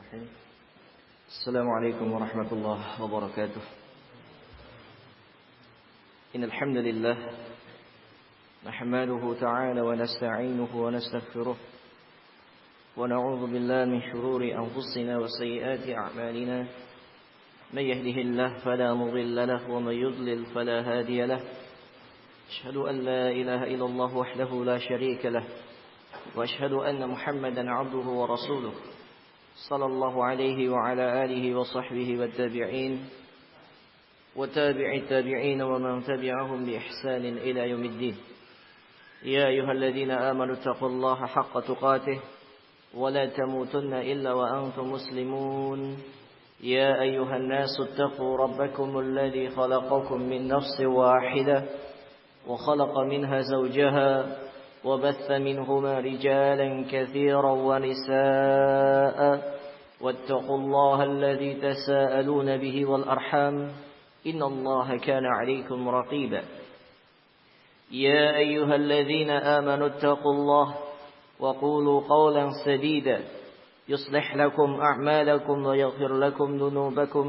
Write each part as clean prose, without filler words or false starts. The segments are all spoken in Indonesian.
Bismillahirrahmanirrahim. Assalamualaikum warahmatullahi wabarakatuh. Innal hamdalillah nahmaduhu ta'ala wa nasta'inuhu wa nastaghfiruh wa na'udzu billahi min shururi anfusina wa sayyiati a'malina. May yahdihillahu fala mudilla lahu wa may yudlil fala hadiya lahu. Ashhadu an la ilaha illallah wahdahu la sharika lahu wa ashhadu anna Muhammadan 'abduhu wa rasuluh. Sallallahu alaihi wa ala alihi wa sahbihi wa tabi'in wa tabi'i tabi'in wa man tabi'ahum bi ihsanin ila yaumiddin. Ya ayyuhalladzina amanu taqullaha haqqa tuqatih wa la tamutunna illa wa antum muslimun. Ya ayyuhan nasu ittaqu rabbakumul ladzi khalaqakum min nafsin wahidah wa khalaqa minha zawjaha وبث منهما رجالا كثيرا ونساء واتقوا الله الذي تساءلون به والأرحام إن الله كان عليكم رقيبا يا أيها الذين آمنوا اتقوا الله وقولوا قولا سديدا يصلح لكم أعمالكم ويغفر لكم ذنوبكم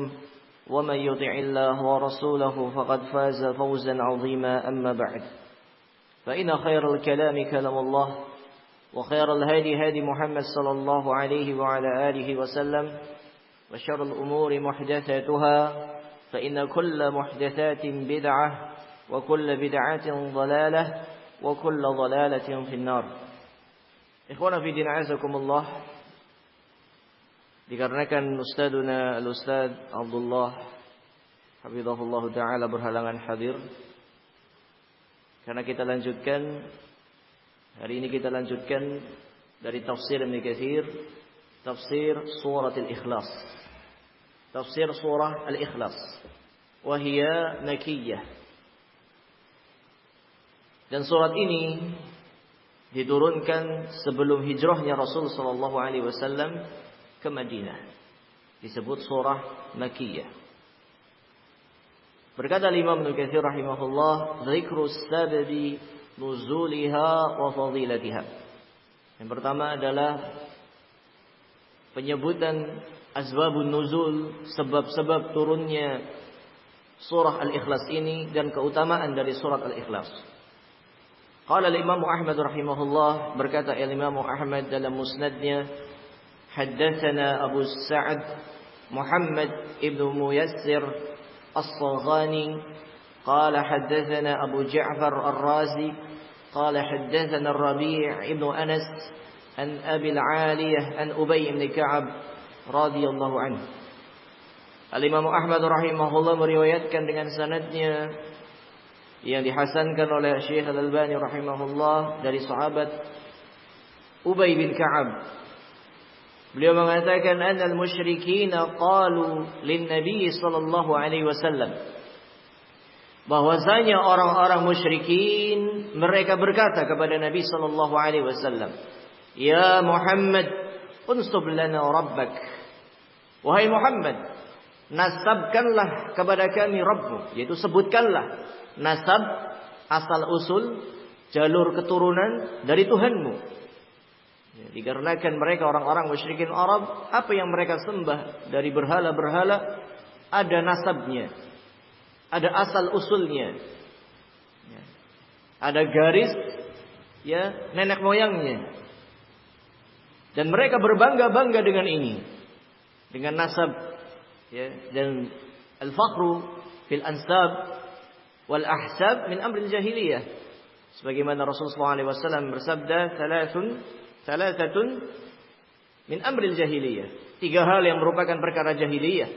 ومن يطع الله ورسوله فقد فاز فوزا عظيما أما بعد فإن خير الكلام كلام الله وخير الهدي هدي محمد صلى الله عليه وعلى آله وسلم وشر الأمور محدثاتها فإن كل محدثات بدعة وكل بدعة ضلالة وكل ضلالة في النار. Ikhwana fi din azakumullah. Dikarenakan Ustaduna Al-Ustad Abdullah hafizahullah ta'ala berhalangan hadir, karena kita lanjutkan hari ini dari tafsir Ibnu Katsir, tafsir surah Al-Ikhlas. Tafsir surah Al-Ikhlas wa hiya makkiyah. Dan surat ini diturunkan sebelum hijrahnya Rasul sallallahu alaihi wasallam ke Madinah. Disebut surah makkiyah. Berkata Imam Ibnu Katsir rahimahullah, dzikru sababi nuzuliha wa fadilatiha. Yang pertama adalah penyebutan asbabun nuzul, sebab-sebab turunnya surah Al-Ikhlas ini dan keutamaan dari surat Al-Ikhlas. Qala Imam Ahmad rahimahullah, berkata Imam Ahmad dalam musnadnya, haddatsana Abu Sa'ad Muhammad ibnu Muyassir الصغاني قال حدثنا أبو جعفر الرازي قال حدثنا الربيع ابن أنس عن أبي العالية عن أبي بن كعب رضي الله عنه. Al-Imam Ahmad rahimahullah meriwayatkan dengan sanadnya yang dihasankan oleh Syekh Al-Albani rahimahullah dari sahabat Ubay bin Ka'ab. Beliau mengatakan annal musyrikin qalu lin nabiy sallallahu alaihi wasallam, bahwasanya orang-orang musyrikin mereka berkata kepada Nabi sallallahu alaihi wasallam, ya Muhammad unsub lana rabbak, wahai Muhammad, nasabkanlah kepada kami Rabbmu, yaitu sebutkanlah nasab, asal usul, jalur keturunan dari Tuhanmu. Dikarenakan mereka orang-orang musyrikin Arab, apa yang mereka sembah dari berhala-berhala ada nasabnya, ada asal usulnya, ada garis nenek moyangnya, dan mereka berbangga-bangga dengan ini, dengan nasab, dan al-fakhru fil ansab wal ahsab min amril jahiliyah, sebagaimana Rasulullah SAW bersabda, Thalathatun min amril jahiliyah. 3 hal yang merupakan perkara jahiliyah.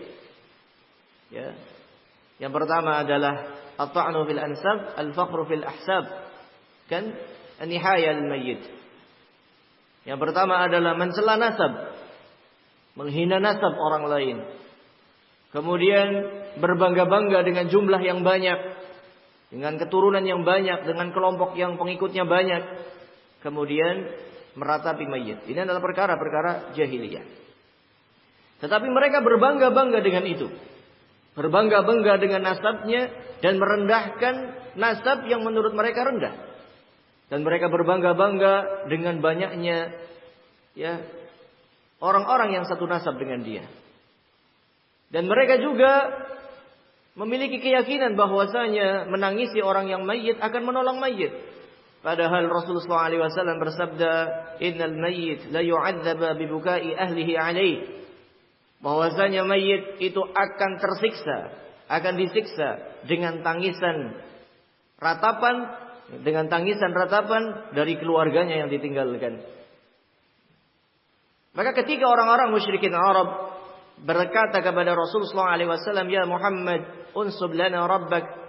Yang pertama adalah at-ta'nu fil ansab, al-fakhru fil ahsab, kan an-nihaya al-mayyit. Yang pertama adalah mencela nasab, menghina nasab orang lain. Kemudian berbangga-bangga dengan jumlah yang banyak, dengan keturunan yang banyak, dengan kelompok yang pengikutnya banyak. Kemudian meratapi mayit. Ini adalah perkara-perkara jahiliyah. Tetapi mereka berbangga-bangga dengan itu. Berbangga-bangga dengan nasabnya dan merendahkan nasab yang menurut mereka rendah. Dan mereka berbangga-bangga dengan banyaknya orang-orang yang satu nasab dengan dia. Dan mereka juga memiliki keyakinan bahwasanya menangisi orang yang mayit akan menolong mayit. Padahal Rasulullah SAW bersabda, "Innal mayyit la yu'adzaba bi bukai ahlihi alaihi." Bahwasanya mayit itu akan tersiksa, akan disiksa dengan tangisan ratapan dari keluarganya yang ditinggalkan. Maka ketika orang-orang musyrikin Arab berkata kepada Rasulullah SAW, "Ya Muhammad, unsub lana rabbak."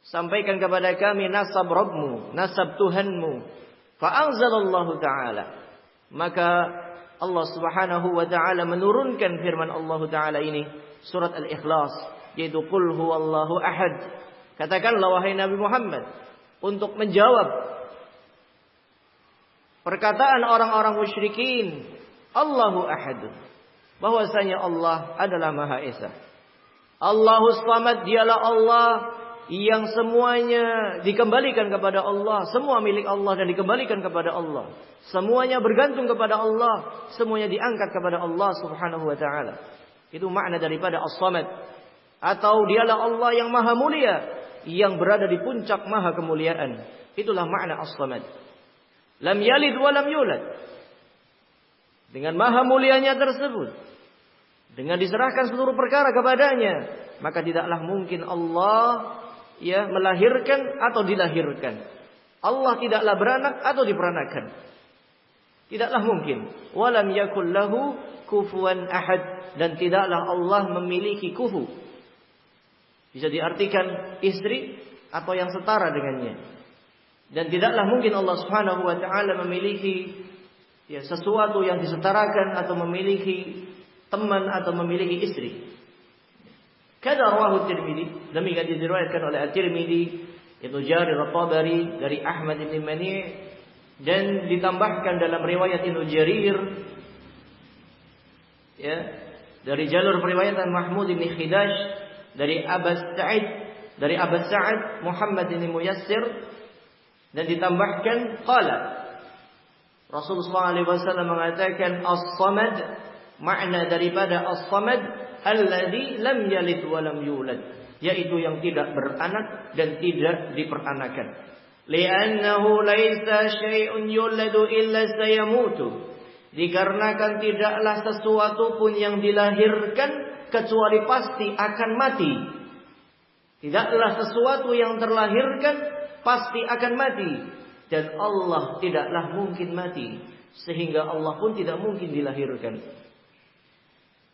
Sampaikan kepada kami nasab Rabbmu, nasab Tuhanmu. Fa'anzalallahu ta'ala. Maka Allah Subhanahu wa ta'ala menurunkan firman Allah ta'ala ini, surat Al-Ikhlas, yaitu Qul huwallahu ahad. Katakanlah wahai Nabi Muhammad, untuk menjawab perkataan orang-orang musyrikin, Allahu ahad, bahwasanya Allah adalah Maha Esa. Allahus Samad, dialah Allah yang semuanya dikembalikan kepada Allah, semua milik Allah dan dikembalikan kepada Allah. Semuanya bergantung kepada Allah, semuanya diangkat kepada Allah Subhanahu wa taala. Itu makna daripada As-Samad. Atau dialah Allah yang maha mulia, yang berada di puncak maha kemuliaan. Itulah makna As-Samad. Lam yalid wa lam yulad. Dengan maha mulianya tersebut, dengan diserahkan seluruh perkara kepadanya, maka tidaklah mungkin Allah melahirkan atau dilahirkan. Allah tidaklah beranak atau diperanakan. Tidaklah mungkin. Walam yakul lahu kufuwan ahad, dan tidaklah Allah memiliki kufu. Bisa diartikan istri atau yang setara dengannya. Dan tidaklah mungkin Allah Subhanahu wa taala memiliki sesuatu yang disetarakan atau memiliki teman atau memiliki istri. Kada rawahu Tirmidzi, demikian diriwayatkan oleh At-Tirmidzi, itu Jarir At-Tabari dari Ahmad bin Mani', dan ditambahkan dalam riwayat Ibnu Jarir dari jalur periwayatan Mahmud bin Khidash dari Abu Sa'id Muhammad bin Muyassir, dan ditambahkan qala Rasulullah SAW mengatakan As-Samad, makna daripada As-Samad alladzi lam yalid wa lam yulad, yaitu yang tidak beranak dan tidak diperanakan. Li'annahu laisa syai'un yuladu illa sayamutu. Dikarenakan tidaklah sesuatu pun yang dilahirkan kecuali pasti akan mati. Tidaklah sesuatu yang terlahirkan pasti akan mati, dan Allah tidaklah mungkin mati, sehingga Allah pun tidak mungkin dilahirkan.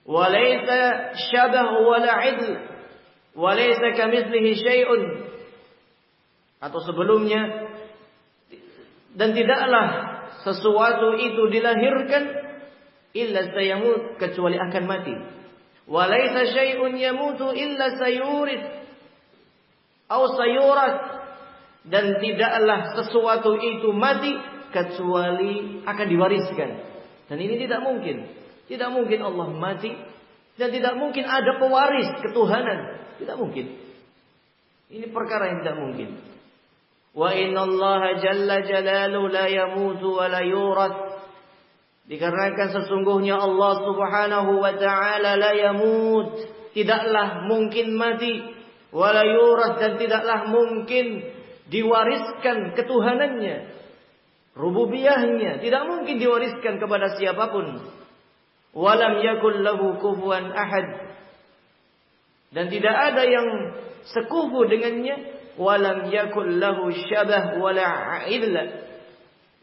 Walaysa syabah wala idl, walaysa kamitslihi syai'un. Atau sebelumnya, dan tidaklah sesuatu itu dilahirkan illa sayamut, kecuali akan mati. Walaysa syai'un yamutu illa sayurith atau sayurat, dan tidaklah sesuatu itu mati kecuali akan diwariskan. Dan ini tidak mungkin. Tidak mungkin Allah mati, dan tidak mungkin ada pewaris ketuhanan. Tidak mungkin. Ini perkara yang tidak mungkin. Wa innallaha jalla jalaluhu la yamutu wa la yurath. Dikarenakan sesungguhnya Allah Subhanahu wa taala la yamut, tidaklah mungkin mati, wa la yurath, dan tidaklah mungkin diwariskan ketuhanannya, rububiyahnya, tidak mungkin diwariskan kepada siapapun. Walam yakul lahu kufuwan ahad, dan tidak ada yang sekufu dengannya. Walam yakul lahu syabah wala idla,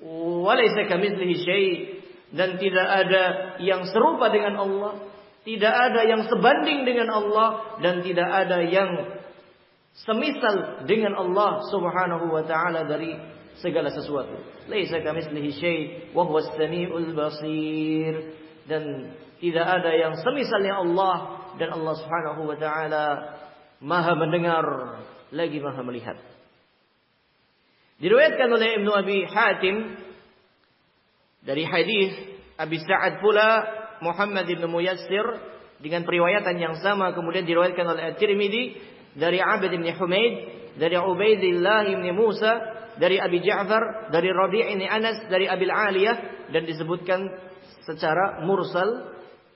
walaysa kamitslihi syai', dan tidak ada yang serupa dengan Allah, tidak ada yang sebanding dengan Allah, dan tidak ada yang semisal dengan Allah Subhanahu wa taala dari segala sesuatu. Laisa kamitslihi syai' wa huwas samiul basir. Dan tidak ada yang semisalnya Allah, dan Allah Subhanahu wa taala Maha mendengar lagi Maha melihat. Diriwayatkan oleh Ibnu Abi Hatim dari hadis Abi Sa'ad pula Muhammad bin Muyassir dengan periwayatan yang sama, kemudian diriwayatkan oleh At-Tirmidzi dari Abd bin Humaid, dari Ubaidillah bin Musa, dari Abi Ja'far, dari Rabi' bin Anas, dari Abil Aliyah, dan disebutkan secara mursal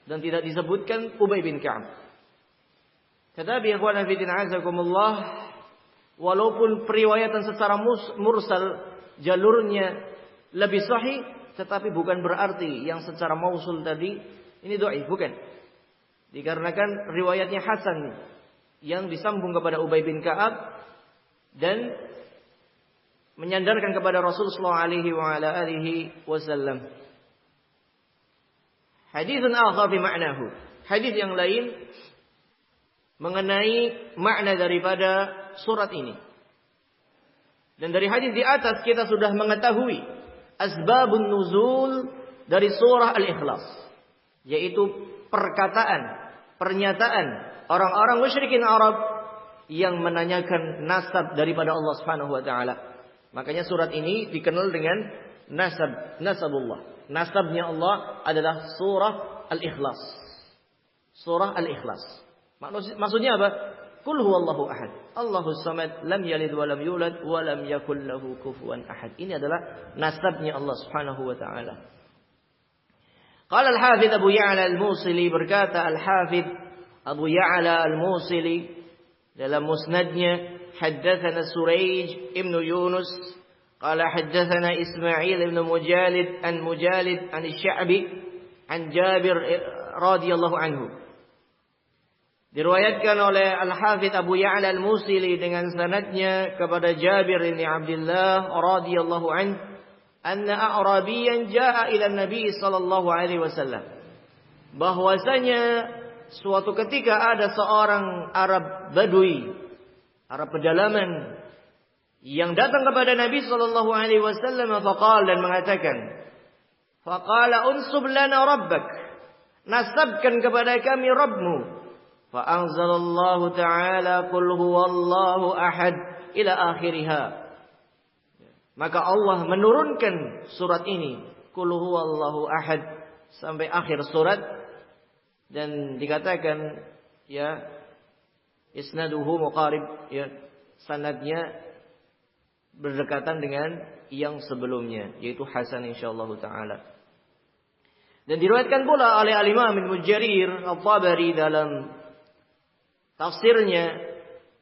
dan tidak disebutkan Ubay bin Ka'ab. Tetapi ikhwan fillah azakumullah, walaupun periwayatan secara mursal jalurnya lebih sahih, tetapi bukan berarti yang secara mausul tadi ini dhaif, bukan. Dikarenakan riwayatnya hasan yang disambung kepada Ubay bin Ka'ab dan menyandarkan kepada Rasulullah alaihi wa ala alihi wasallam. Haditsun akhar fi ma'nahu. Hadis yang lain mengenai makna daripada surat ini. Dan dari hadis di atas kita sudah mengetahui asbabun nuzul dari surah Al-Ikhlas, yaitu pernyataan orang-orang musyrikin Arab yang menanyakan nasab daripada Allah Subhanahu wa taala. Makanya surat ini dikenal dengan nasabullah. Nasabnya Allah adalah surah Al-Ikhlas. Surah Al-Ikhlas. Maksudnya apa? Qul huwallahu ahad. Allahus samad, lam yalid wa lam yulad wa lam yakul lahu kufuwan ahad. Ini adalah nasabnya Allah Subhanahu wa taala. Qala al-Hafidz Abu Ya'la al-Musili, berkata al-Hafidz Abu Ya'la al-Musili dalam musnadnya, haddatsana Suraij ibn Yunus qala haddatsana Ismail ibn Mujalid an Asy-Sya'bi an Jabir radhiyallahu anhu. Diriwayatkan oleh Al-Hafidz Abu Ya'la al-Musili dengan sanadnya kepada Jabir bin Abdullah radhiyallahu anhu, anna a'rabiyan jaa'a ila Nabi sallallahu alaihi wasallam. Bahwasanya suatu ketika ada seorang Arab Badui, Arab pedalaman yang datang kepada Nabi sallallahu alaihi wasallam dan mengatakan, faqala unsub lana rabbak, nasabkan kepada kami Rabbmu. Fa anzalallahu ta'ala qul huwallahu ahad ila akhiriha. Maka Allah menurunkan surat ini, qul huwallahu ahad, sampai akhir surat. Dan dikatakan ya isnaduhu muqarib, ya sanadnya berdekatan dengan yang sebelumnya, yaitu hasan insyaallah taala. Dan diriwayatkan pula oleh al-Imam Ibnu Jarir At-Tabari dalam tafsirnya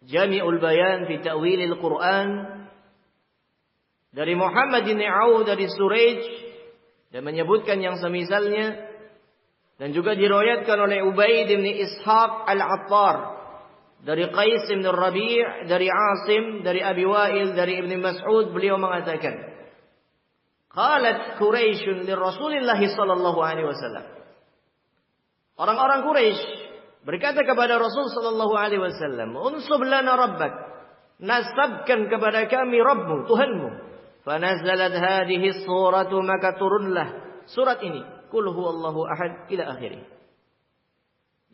Jami'ul Bayan fi Ta'wilil Quran dari Muhammad bin Aud dari Suraij dan menyebutkan yang semisalnya. Dan juga diriwayatkan oleh Ubaid bin Ishaq Al-Attar dari Qais bin Rabi', dari Asim, dari Abi Wa'il, dari Ibn Mas'ud, beliau mengatakan, qalat Quraisy li Rasulillah sallallahu alaihi wasallam. Orang-orang Quraisy berkata kepada Rasul sallallahu alaihi wasallam, unsub lana rabbak, nasabkan kepada kami Rabbmu, Tuhanmu. Fanazalat hadhihi suratu, maka turunlah surat ini, Qul huwallahu ahad ila akhirih.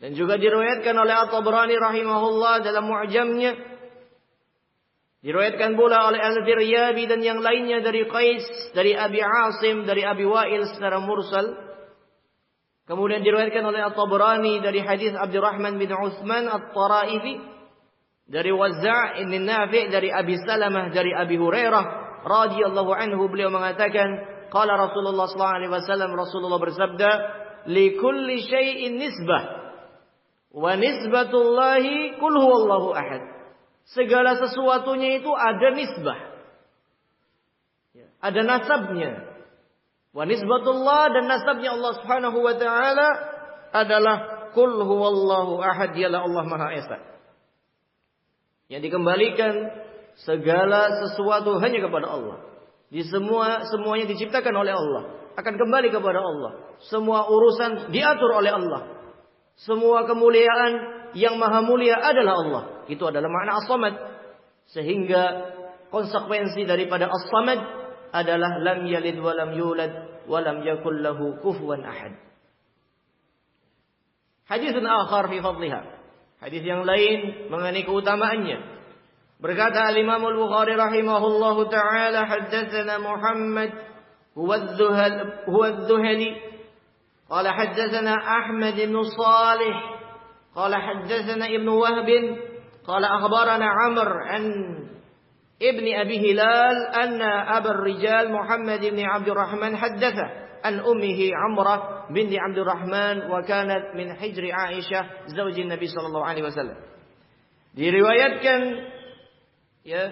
Dan juga diriwayatkan oleh At-Tabrani rahimahullah dalam Mu'jamnya. Diriwayatkan pula oleh Al-Firyabi dan yang lainnya dari Qais, dari Abi Asim, dari Abi Wa'il secara mursal. Kemudian diriwayatkan oleh At-Tabrani dari hadis Abdurrahman bin Utsman At-Taraifi, dari Wazza' bin Nafi', dari Abi Salamah, dari Abi Hurairah radhiyallahu anhu, beliau mengatakan, qala Rasulullah sallallahu alaihi wasallam, Rasulullah bersabda, li kulli syai'in nisbah wa nisbatullahi qul huwallahu ahad. Segala sesuatunya itu ada nisbah, ada nasabnya. Wa nisbatullah, dan nasabnya Allah Subhanahu wa taala adalah qul huwallahu ahad, dialah Allah Maha Esa. Yang dikembalikan segala sesuatu hanya kepada Allah. Semuanya diciptakan oleh Allah, akan kembali kepada Allah. Semua urusan diatur oleh Allah. Semua kemuliaan yang maha mulia adalah Allah. Itu adalah makna as-samad. Sehingga konsekuensi daripada as-samad adalah lam yalid wa lam yulad wa lam yakul lahu kufuwan ahad. Haditsun akhar fi fadliha. Hadis yang lain mengenai keutamaannya. Berkata al-Imam al-Bukhari rahimahullahu ta'ala, haddatsana Muhammad huwa adh-Dhuhali qala haddatsana Ahmad bin Salih qala haddatsana Ibn Wahb qala akhbarana Amr an Ibn Abi Hilal anna Abu Rijal Muhammad bin Abdurrahman haddatha an ummihi Amrah binti Abdurrahman wa kanat min hijri Aisyah zaujin Nabi sallallahu alaihi wasallam. Diriwayatkan ya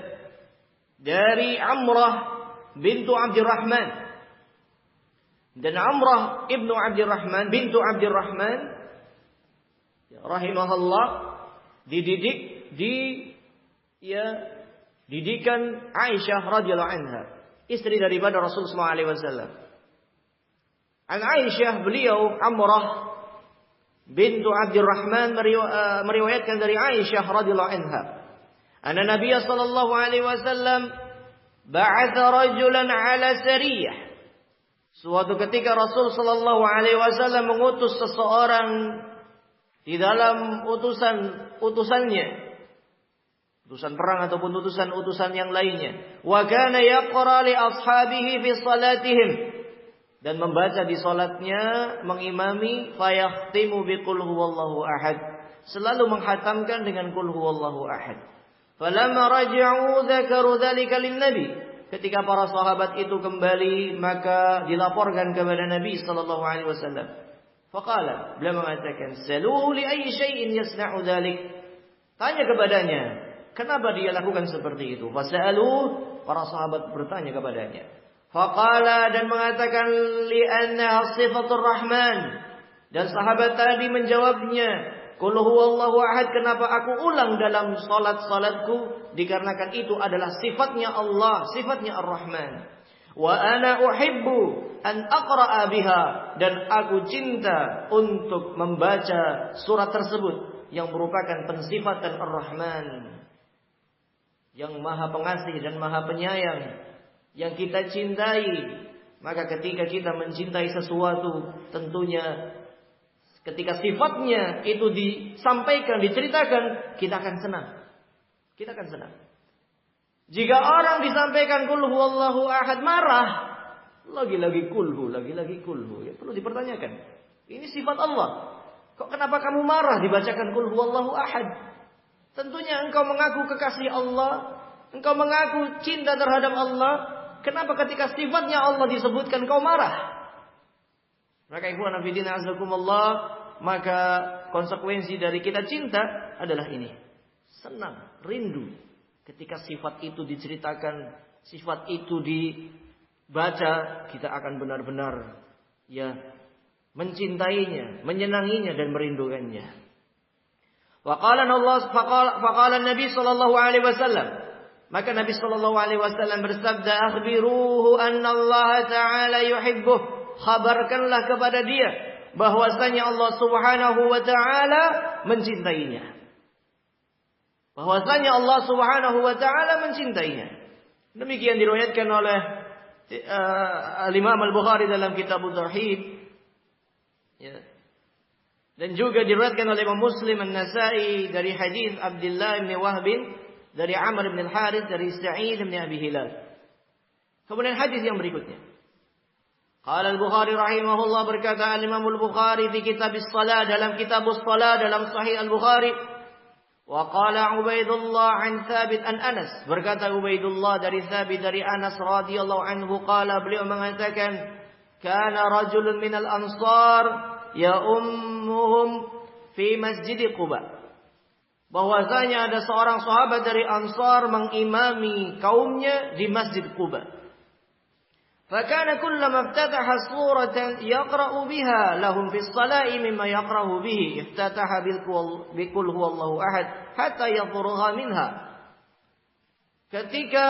dari Amrah bintu Abdurrahman, dan Amrah ibnu Abdurrahman bintu Abdurrahman ya, rahimahullah didikan Aisyah radhiyallahu anha, istri daripada Rasulullah sallallahu alaihi wasallam. An Aisyah, beliau Amrah bintu Abdurrahman meriwayatkan dari Aisyah radhiyallahu anha, anna Nabiy sallallahu alaihi wasallam ba'atha rajulan ala sariyah. Suatu ketika Rasul sallallahu alaihi wasallam mengutus seseorang di dalam utusan-utusannya, utusan perang ataupun utusan-utusan yang lainnya. Wa kana yaqra li ashabihi fi salatihim, dan membaca di salatnya, mengimami, fayahtimu bi qul huwallahu ahad, selalu menghatamkan dengan qul huwallahu ahad. Falamma raja'u dzakaru dzalika lin-nabi, ketika para sahabat itu kembali maka dilaporkan kepada Nabi sallallahu alaihi wasallam. Faqala, beliau mengatakan, saluhu li ayyi syai'in yasna'u dzalik, tanya kepadanya kenapa dia lakukan seperti itu. Fasalu, para sahabat bertanya kepadanya. Faqala, dan mengatakan, li'annaha sifatur rahman, dan sahabat tadi menjawabnya, qul huwallahu ahad, kenapa aku ulang dalam salatku, dikarenakan itu adalah sifatnya Allah, sifatnya Ar-Rahman. Wa ana uhibbu an aqra'a biha, dan aku cinta untuk membaca surat tersebut yang merupakan pensifatan Ar-Rahman, yang Maha Pengasih dan Maha Penyayang, yang kita cintai. Maka ketika kita mencintai sesuatu, tentunya ketika sifatnya itu disampaikan, diceritakan, kita akan senang. Kita akan senang. Jika orang disampaikan qul huwallahu ahad marah, lagi-lagi kulhu, lagi-lagi kulhu, ya perlu dipertanyakan. Ini sifat Allah. Kok kenapa kamu marah dibacakan qul huwallahu ahad? Tentunya engkau mengaku kekasih Allah, engkau mengaku cinta terhadap Allah. Kenapa ketika sifatnya Allah disebutkan kau marah? Maka ikhwan fillah azakumullah, maka konsekuensi dari kita cinta adalah ini. Senang, rindu ketika sifat itu diceritakan, sifat itu dibaca, kita akan benar-benar ya mencintainya, menyenanginya dan merindukannya. Faqala Nabi sallallahu alaihi wasallam, maka Nabi sallallahu alaihi wasallam bersabda, akhbiruhu anna Allah taala yuhibbuh, khabarkanlah kepada dia bahwasanya Allah Subhanahu wa taala mencintainya. Bahwasanya Allah Subhanahu wa taala mencintainya. Demikian diriwayatkan oleh Al-Imam Al-Bukhari dalam Kitab Tauhid. Ya. Dan juga diriwayatkan oleh Imam Muslim, An-Nasa'i dari hadis Abdullah bin Wahb dari Amr bin Al-Harith dari Sa'id bin Abi Hilal. Kemudian hadis yang berikutnya. Qala Al-Bukhari rahimahullah, berkata Al-Imam Al-Bukhari di Kitab As-Shalah, dalam Kitab As-Shalah dalam Sahih Al-Bukhari. Wa qala Ubaidullah an Thabit an Anas, berkata Ubaidullah dari Thabit dari Anas radhiyallahu anhu, qala, beliau mengatakan, kana rajulun minal ansar ya ummuhum fi masjid Quba, bahwasanya ada seorang sahabat dari Ansar mengimami kaumnya di Masjid Quba. فكان كلما افتتح سورة يقرأ بها لهم في الصلاة مما يقرأ به افتتح بقل هو الله أحد حتى يفرغ منها. Ketika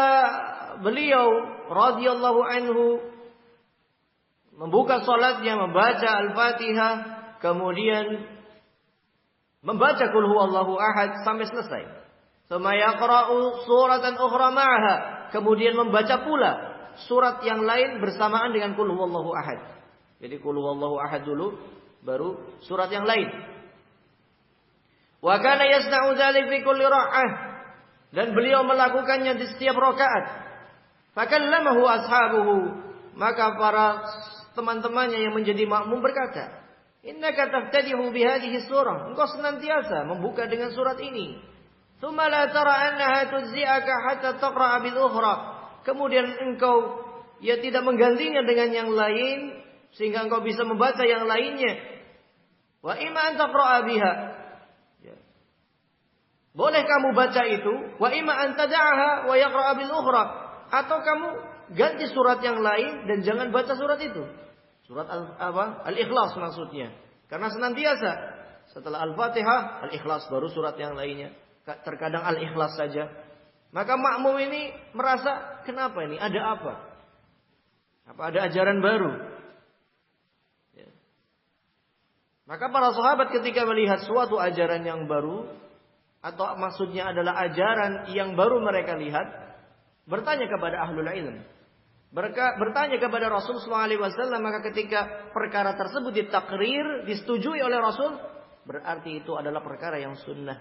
beliau radhiyallahu anhu membuka salatnya, membaca Al-Fatihah, kemudian membaca qul huwallahu ahad sampai selesai. Tsumma yaqra'u suratan ukhra ma'aha, kemudian membaca pula surat yang lain bersamaan dengan qul huwallahu ahad. Jadi qul huwallahu ahad dulu, baru surat yang lain. Wa kana yasna'u dzalik fi kulli rak'ah, dan beliau melakukannya di setiap rakaat. Fakallamahu ashabuhu, maka para teman-temannya yang menjadi makmum berkata, innaka taftadihu bihadhihi surah, engkau senantiasa membuka dengan surat ini. Tsumma la tara annaha tujzi'aka hatta taqra'a bil ukhra, kemudian engkau ya tidak menggantinya dengan yang lain sehingga engkau bisa membaca yang lainnya. Wa imma an taqra'a biha. Ya. Boleh kamu baca itu, wa imma an tad'aha wa yaqra'a bil ukhra, atau kamu ganti surat yang lain dan jangan baca surat itu. Surat Al-Ikhlas maksudnya. Karena senantiasa setelah Al-Fatihah, Al-Ikhlas, baru surat yang lainnya. Terkadang Al-Ikhlas saja. Maka makmum ini merasa, kenapa ini? Ada apa? Apa ada ajaran baru? Ya. Maka para sahabat ketika melihat suatu ajaran yang baru, atau maksudnya adalah ajaran yang baru mereka lihat, bertanya kepada ahlul ilm. Bertanya kepada Rasul SAW, maka ketika perkara tersebut ditakrir, disetujui oleh Rasul, berarti itu adalah perkara yang sunnah.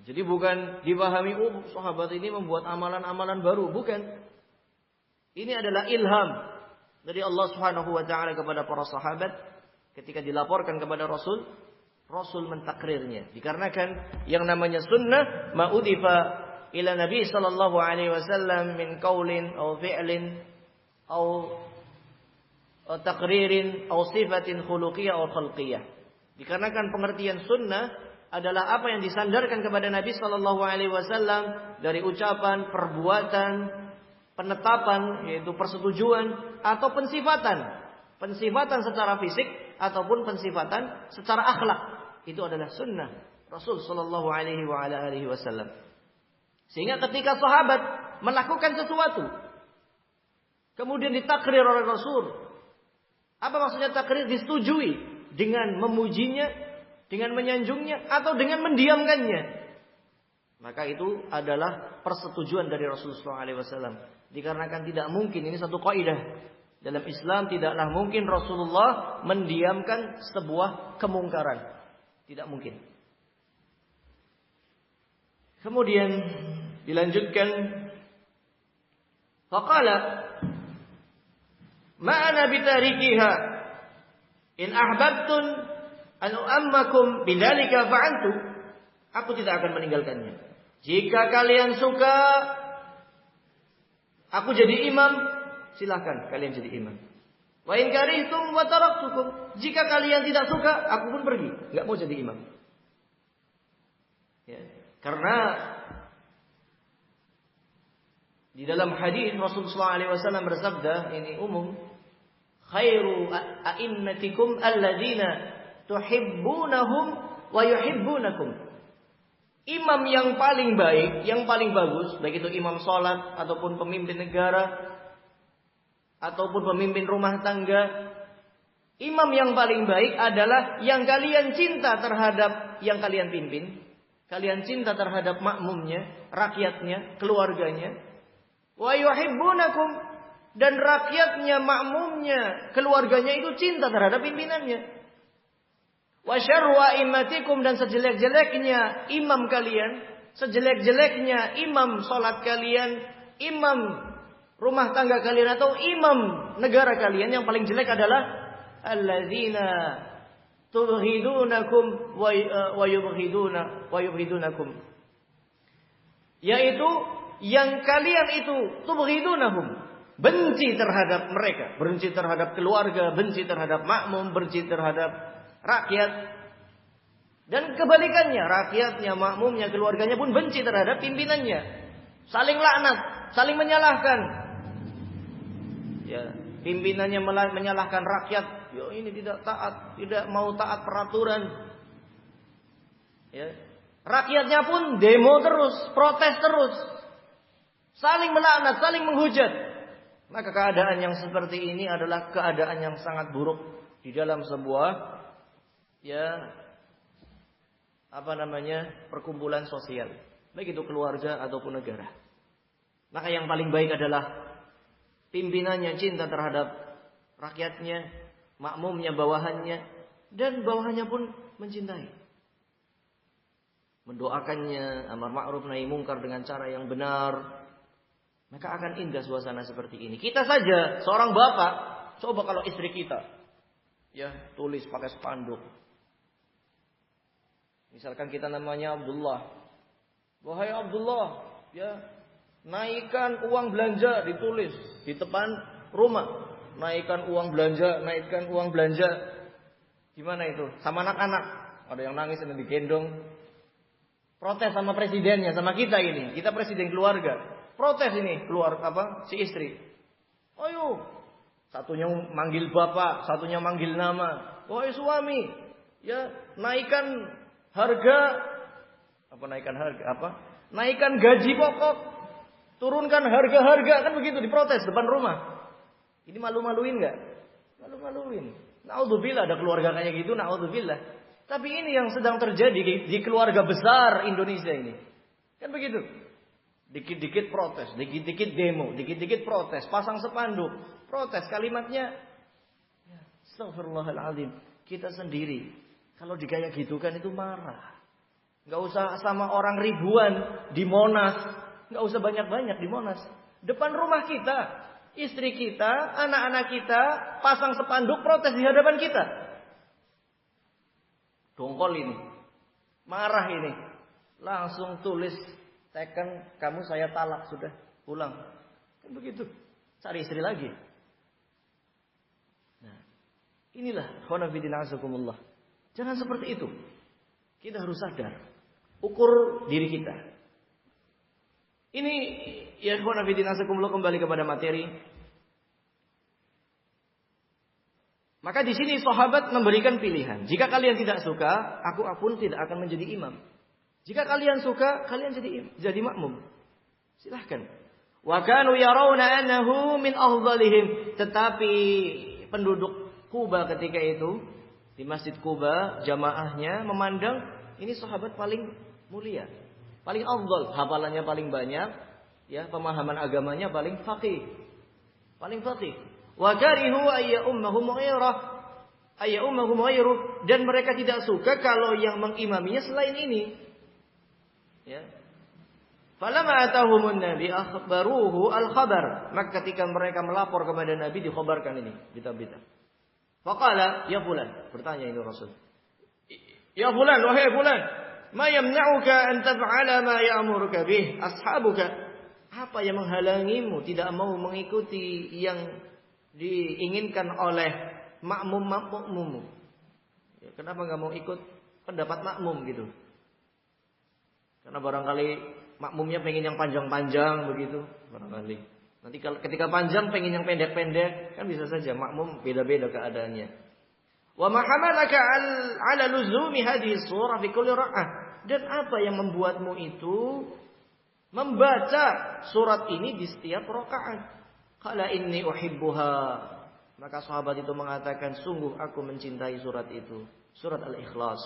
Jadi bukan dipahami, sahabat ini membuat amalan-amalan baru, bukan. Ini adalah ilham dari Allah Subhanahu wa taala kepada para sahabat ketika dilaporkan kepada Rasul, Rasul mentakrirnya. Dikarenakan yang namanya sunnah ma'udifa ila Nabi sallallahu alaihi wasallam min qaulin aw fi'lin aw taqririn aw sifatin khuluqiyah aw khalqiyah. Dikarenakan pengertian sunnah adalah apa yang disandarkan kepada Nabi sallallahu alaihi wasallam dari ucapan, perbuatan, penetapan yaitu persetujuan atau pensifatan. Pensifatan secara fisik ataupun pensifatan secara akhlak. Itu adalah sunnah Rasul sallallahu alaihi wa ala alihi wasallam. Sehingga ketika sahabat melakukan sesuatu, kemudian ditakrir oleh Rasul. Apa maksudnya takrir? Disetujui dengan memujinya, dengan menyanjungnya, atau dengan mendiamkannya. Maka itu adalah persetujuan dari Rasulullah SAW. Dikarenakan tidak mungkin, ini satu kaidah dalam Islam, tidaklah mungkin Rasulullah mendiamkan sebuah kemungkaran. Tidak mungkin. Kemudian dilanjutkan, faqala ma ana bitarikiha in ahbabtun an uammakum bidzalika fa'antu. Aku tidak akan meninggalkannya. Jika kalian suka aku jadi imam, silakan kalian jadi imam. Wa in karihtum wa taraktukum. Jika kalian tidak suka, aku pun pergi, enggak mau jadi imam. Ya. Karena di dalam hadis Rasulullah SAW bersabda, ini umum, khairu a'immatikum alladzina tuhibbunahum wa yuhibbunakum. Imam yang paling baik, yang paling bagus, baik itu imam salat ataupun pemimpin negara ataupun pemimpin rumah tangga, imam yang paling baik adalah yang kalian cinta terhadap yang kalian pimpin. Kalian cinta terhadap makmumnya, rakyatnya, keluarganya. Wa yuhibbunakum, dan rakyatnya, makmumnya, keluarganya itu cinta terhadap pimpinannya. Wa syarru a'immatikum, dan sejelek-jeleknya imam kalian, sejelek-jeleknya imam salat kalian, imam rumah tangga kalian atau imam negara kalian, yang paling jelek adalah alladzina tubghidunakum wa yubghidunakum, yaitu yang kalian itu tubghidunahum, benci terhadap mereka, benci terhadap keluarga, benci terhadap makmum, benci terhadap rakyat. Dan kebalikannya, rakyatnya, makmumnya, keluarganya pun benci terhadap pimpinannya. Saling laknat, saling menyalahkan. Ya, pimpinannya menyalahkan rakyat. Yo, ini tidak taat, tidak mau taat peraturan. Ya. Rakyatnya pun demo terus, protes terus. Saling melaknat, saling menghujat. Maka keadaan yang seperti ini adalah keadaan yang sangat buruk di dalam sebuah perkumpulan sosial, baik itu keluarga ataupun negara. Maka yang paling baik adalah pimpinannya cinta terhadap rakyatnya, makmumnya, bawahannya, dan bawahannya pun mencintai, mendoakannya, amar ma'ruf nahi mungkar dengan cara yang benar. Maka akan indah suasana seperti ini. Kita saja, seorang bapak, coba kalau istri kita tulis pakai spanduk. Misalkan kita namanya Abdullah. Wahai Abdullah, naikkan uang belanja, ditulis di depan rumah. naikkan uang belanja. Gimana itu? Sama anak-anak. Ada yang nangis, ada yang digendong. Protes sama presidennya, sama kita ini. Kita presiden keluarga. Protes ini si istri. Ayo. Satunya manggil bapak, satunya manggil nama. Wahai suami, ya naikkan harga. Naikkan gaji pokok. Turunkan harga-harga, kan begitu diprotes depan rumah. Ini malu-maluin enggak? Malu-maluin. Naudzubillah, ada keluarga kayak gitu, naudzubillah. Tapi ini yang sedang terjadi di keluarga besar Indonesia ini. Kan begitu. Dikit-dikit protes, dikit-dikit demo, dikit-dikit protes, pasang spanduk, protes kalimatnya. Ya, astagfirullahaladzim. Kita sendiri kalau digaya gitu kan itu marah. Enggak usah sama orang ribuan di Monas, enggak usah banyak-banyak di Monas. Depan rumah kita, istri kita, anak-anak kita pasang spanduk protes di hadapan kita. Dongkol ini, marah ini, langsung tulis teken kamu saya talak sudah pulang, kan begitu, cari istri lagi. Nah, inilah khonafidina azakumullah. Jangan seperti itu. Kita harus sadar, ukur diri kita. Ini ya khonafidina azakumullah, kembali kepada materi. Maka di sini sahabat memberikan pilihan. Jika kalian tidak suka, aku pun tidak akan menjadi imam. Jika kalian suka, kalian jadi makmum. Silahkan. Wa kanu yarawna annahu min afdalihim. Tetapi penduduk Kuba ketika itu di Masjid Kuba, jamaahnya memandang ini sahabat paling mulia, paling afdal, hafalannya paling banyak, ya, pemahaman agamanya paling faqih. Paling faqih. Wa karihu ayya ummahum ghairuh, dan mereka tidak suka kalau yang mengimaminya selain ini. Ya. Falamma atahumun nabi akhbaruhu al-khabar. Maka ketika mereka melapor kepada Nabi, dikhabarkan ini berita-berita. Faqala ya fulan, bertanya ini Rasul. Ya fulan, wahai fulan, ma yamna'uka an taf'ala ma ya'muruka bih ashabuka? Apa yang menghalangimu tidak mau mengikuti yang diinginkan oleh makmum-makmummu? Ya, kenapa nggak mau ikut pendapat makmum gitu? Karena barangkali makmumnya pengen yang panjang-panjang begitu, barangkali. Nanti ketika panjang pengen yang pendek-pendek, kan bisa saja, makmum beda-beda keadaannya. Wa ma hamalaka ala luzumi hadhihi surah fi kulli ra'ah? Dan apa yang membuatmu itu membaca surat ini di setiap rakaat? Qala inni uhibbuha. Maka sahabat itu mengatakan, sungguh aku mencintai surat itu, surat Al-Ikhlas.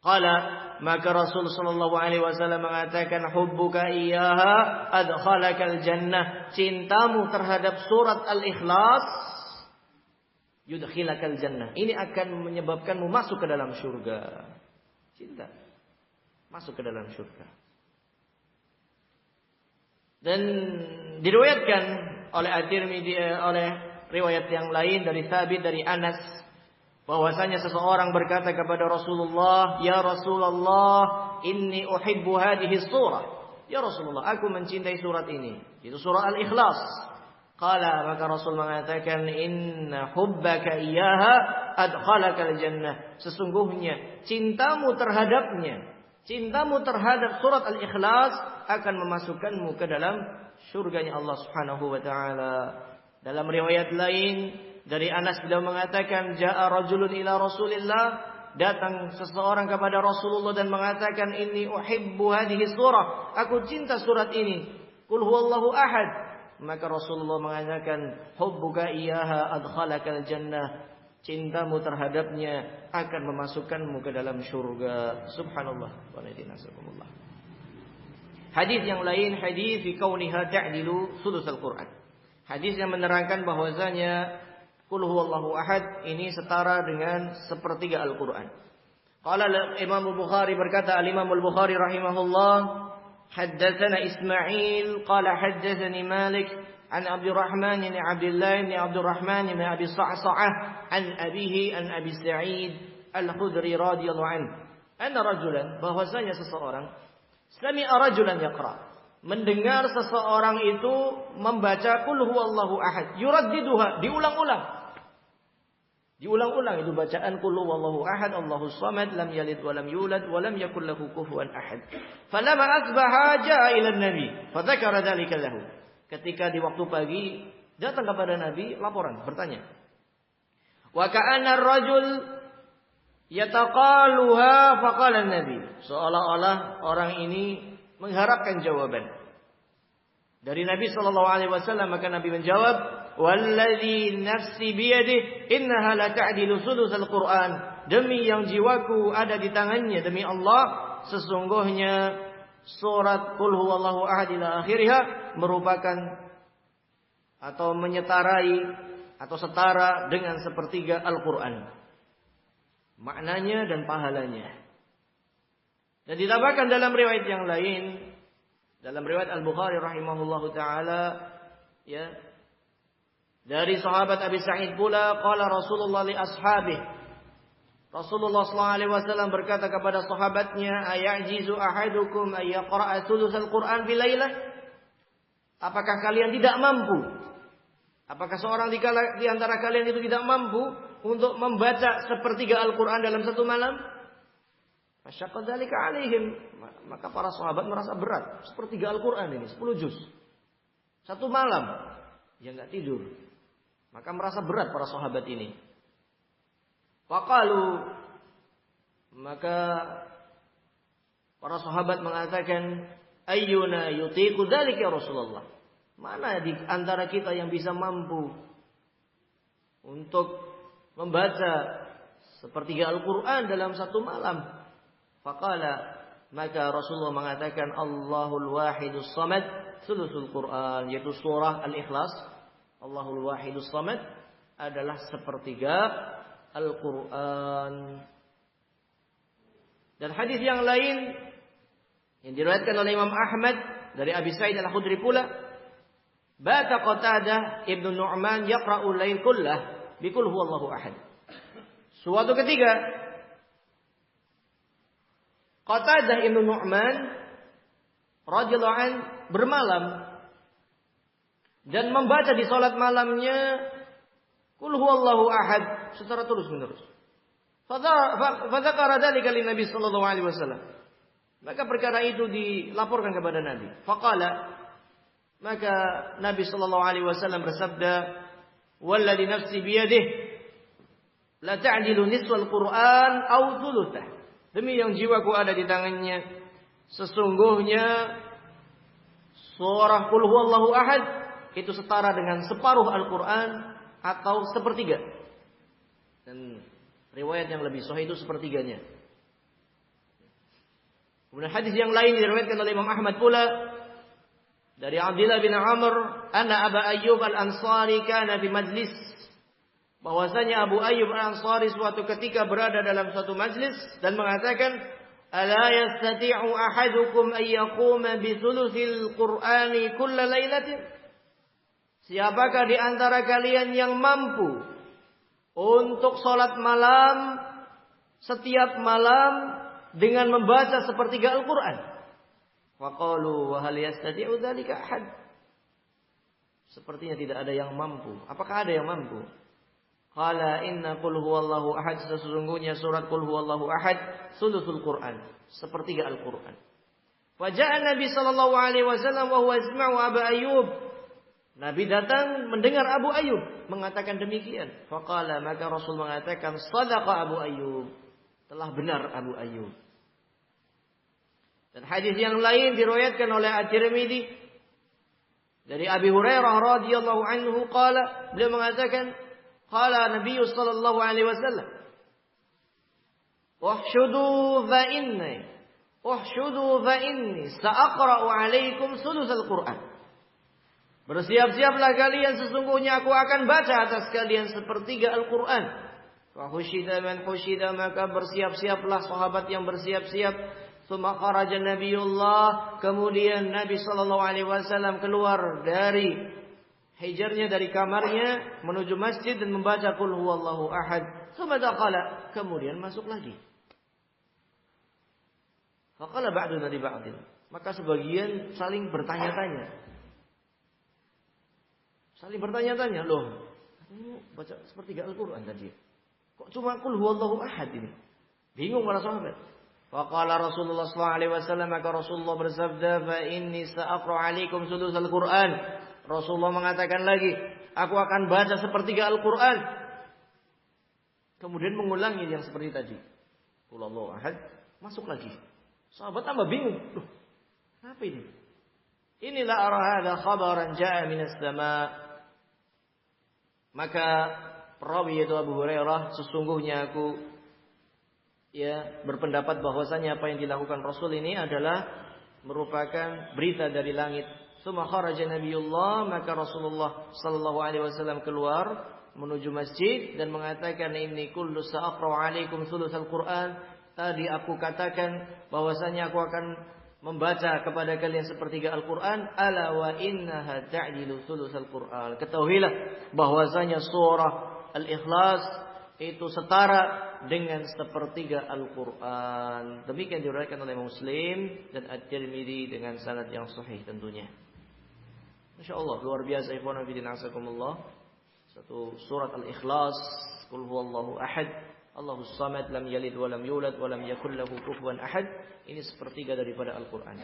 Qala, maka Rasul sallallahu alaihi wasallam mengatakan, hubbuka iyyaha adkhalakal jannah. Cintamu terhadap surat Al-Ikhlas yudkhilakal jannah. Ini akan menyebabkanmu masuk ke dalam surga. Cinta masuk ke dalam surga. Dan diriwayatkan oleh At-Tirmidzi, oleh riwayat yang lain dari Thabit, dari Anas, bahwasanya seseorang berkata kepada Rasulullah, ya Rasulullah, inni uhibbu hadhihi surah. Ya Rasulullah, aku mencintai surat ini, itu surah Al-Ikhlas. Qala, maka Rasul mengatakan, inna hubbaka iyyaha adkhalakal jannah. Sesungguhnya cintamu terhadapnya, cintamu terhadap surat Al-Ikhlas akan memasukkanmu ke dalam surganya Allah Subhanahu wa taala. Dalam riwayat lain dari Anas, beliau mengatakan, jaa rajulun ila Rasulillah, datang seseorang kepada Rasulullah dan mengatakan, inni uhibbu hadhihi surah, aku cinta surat ini. Qul huwallahu ahad. Maka Rasulullah mengatakan, hubbuka iyyaha adkhalakal jannah. Cintamu terhadapnya akan memasukkanmu ke dalam surga. Subhanallah wa nasallallahu. Hadis yang lain, hadis fi kauniha ta'dilu sulusal Quran. Hadis yang menerangkan bahwasanya qul huwallahu ahad ini setara dengan sepertiga Al-Qur'an. Qala Imam Bukhari, berkata Al-Imam Al-Bukhari rahimahullah, haddatsana Ismail qala haddatsani Malik an Abdurrahman bin Abdullah bin Abdurrahman bin Abi Sa'sa'ah an abihi an Abi Sa'id Al-Khudri radhiyallahu anhu. Anna rajulan, bahwasanya seseorang, sami'a rajulan yaqra, mendengar seseorang itu membaca qul huwallahu ahad, yuraddiduha, diulang-ulang. Diulang-ulang itu bacaan qul huwallahu ahad, Allahus samad, lam yalid wa lam yulad wa lam yakul lahu kufuwan ahad. Falamma asbaha jaa ila nabi, fa dzakara dzalika lahu. Ketika di waktu pagi datang kepada Nabi laporan, bertanya. Wa ka'anna ar-rajul yataqaluha faqala an-nabi. Seolah-olah orang ini mengharapkan jawaban dari Nabi sallallahu alaihi wasallam, maka Nabi menjawab, "Wallazi nafsi biyadihi innaha la ta'dilu sulusal Qur'an." Demi yang jiwaku ada di tangannya, demi Allah, sesungguhnya surat Qul huwallahu ahad ila akhiriha merupakan atau menyetarai atau setara dengan sepertiga Al-Qur'an. Maknanya dan pahalanya. Dan ditambahkan dalam riwayat yang lain, dalam riwayat Al-Bukhari rahimahullahu taala, ya, dari sahabat Abi Sa'id pula, qala Rasulullah li ashabihi, Rasulullah sallallahu alaihi wasallam berkata kepada sahabatnya, ayajizu ahadukum ay yaqra'a thulutsal Qur'an fi lailah? Apakah kalian tidak mampu? Apakah seorang di antara kalian itu tidak mampu untuk membaca sepertiga Al-Qur'an dalam satu malam? Masyaqqa dzalika alaihim, maka para sahabat merasa berat. Sepertiga Al-Qur'an ini 10 juz. Satu malam ya enggak tidur. Maka merasa berat para sahabat ini. Faqalu, maka para sahabat mengatakan, ayyuna yutiqu dzalika ya Rasulullah? Mana di antara kita yang bisa mampu untuk membaca sepertiga Al-Qur'an dalam satu malam? Faqala, maka Rasulullah mengatakan, Allahul wahidus samad thuluthul Qur'an, yaitu surah Al-Ikhlas. Allahul wahidus samad adalah sepertiga Al-Qur'an. Dan hadis yang lain yang diriwayatkan oleh Imam Ahmad dari Abi Sa'id Al-Khudri pula, bata Qatadah Ibnu Nu'man yaqra'u lail kullah bi qul huwallahu ahad. Suatu ketika Qatadah Ibnu Nu'man radhiyallahu an bermalam dan membaca di salat malamnya qul huwallahu ahad secara terus-menerus. Fadzakara dzalika lin Nabi sallallahu alaihi wasallam. Maka perkara itu dilaporkan kepada Nabi. Faqala, maka Nabi sallallahu alaihi wasallam bersabda, "Walladzi nafsi biyadihi la ta'dilu nisfal Qur'an aw thulutsah." Demi yang jiwaku ada di tangannya, sesungguhnya surah Qul huwallahu ahad itu setara dengan separuh Al-Qur'an atau sepertiga. Dan riwayat yang lebih sahih itu sepertiganya. Kemudian hadis yang lain diriwayatkan oleh Imam Ahmad pula dari Abdullah bin Amr, anna Aba Ayyub Al-Ansari kana fi majlis, bahwasanya Abu Ayyub Al-Ansari suatu ketika berada dalam suatu majlis dan mengatakan, ala yastati'u ahadukum an yaquma bi thuluthil Qur'ani kulla lailatin? Siapakah di antara kalian yang mampu untuk salat malam setiap malam dengan membaca sepertiga Al-Qur'an? Faqalu wa hal yastati'u dzalika ahad? Sepertinya tidak ada yang mampu. Apakah ada yang mampu? Qala inna qul huwallahu ahad, sesungguhnya surat qul huwallahu ahad sulusul Qur'an, sepertiga Al-Qur'an. Faja'a Nabi sallallahu alaihi wasallam wa huwa yasma'u Abu Ayyub. Nabi datang mendengar Abu Ayyub mengatakan demikian. Faqala, maka Rasul mengatakan, shadaqa Abu Ayyub, telah benar Abu Ayyub. Dan hadis yang lain diriwayatkan oleh At-Tirmidzi dari Abi Hurairah radhiyallahu anhu qala, beliau mengatakan, qala Nabi sallallahu alaihi wasallam, uhshudu fa inni sa'aqra'u 'alaikum sulusal Qur'an. Bersiap-siaplah kalian, sesungguhnya aku akan baca atas kalian sepertiga Al-Qur'an. Fa husyida man husyida, maka bersiap-siaplah sahabat yang bersiap-siap. Tsumma kharaja Nabiullah, kemudian Nabi sallallahu alaihi wasallam keluar dari hijrnya, dari kamarnya menuju masjid dan membaca qul huwallahu ahad. Tsumma dakhala, kemudian masuk lagi. Faqala ba'duna li ba'din, Maka sebagian saling bertanya-tanya. Loh, katanya baca sepertiga Al-Quran tadi. Kok cuma qul huwallahu ahad ini? Bingung para sahabat. Faqala Rasulullah sallallahu alaihi wasallam, maka Rasulullah bersabda, "Fa inni sa'aqra 'alaikum sulusal Qur'an." Rasulullah mengatakan lagi, "Aku akan baca sepertiga Al-Quran." Kemudian mengulangi yang seperti tadi. Qul huwallahu ahad, masuk lagi. Sahabat tambah bingung. Loh, kenapa ini? Inilah ara hadza khabaran jaa minas sama'. Maka perawi yaitu Abu Hurairah, sesungguhnya aku berpendapat bahwasanya apa yang dilakukan Rasul ini adalah merupakan berita dari langit. Summa kharaja Nabiullah, maka Rasulullah sallallahu alaihi wasallam keluar menuju masjid dan mengatakan, "Inni kullu sa'aqra'u 'alaikum sulusal Qur'an." Tadi aku katakan bahwasanya aku akan membaca kepada kalian sepertiga Al-Quran. Ala wa innaha ta'dilu sulusal Qur'an. Ketahuilah bahwasanya surah Al-Ikhlas itu setara dengan sepertiga Al-Quran. Demikian diriwayatkan oleh Muslim dan At-Tirmidzi dengan sanad yang sahih tentunya. Masyaallah, luar biasa ikhwan fillah azakumullah. Satu surat Al-Ikhlas, qul huwallahu ahad, Allahus samad, lam yalid wa lam yulad wa lam yakul lahu kufuwan ahad. Ini sepertiga daripada Al-Quran.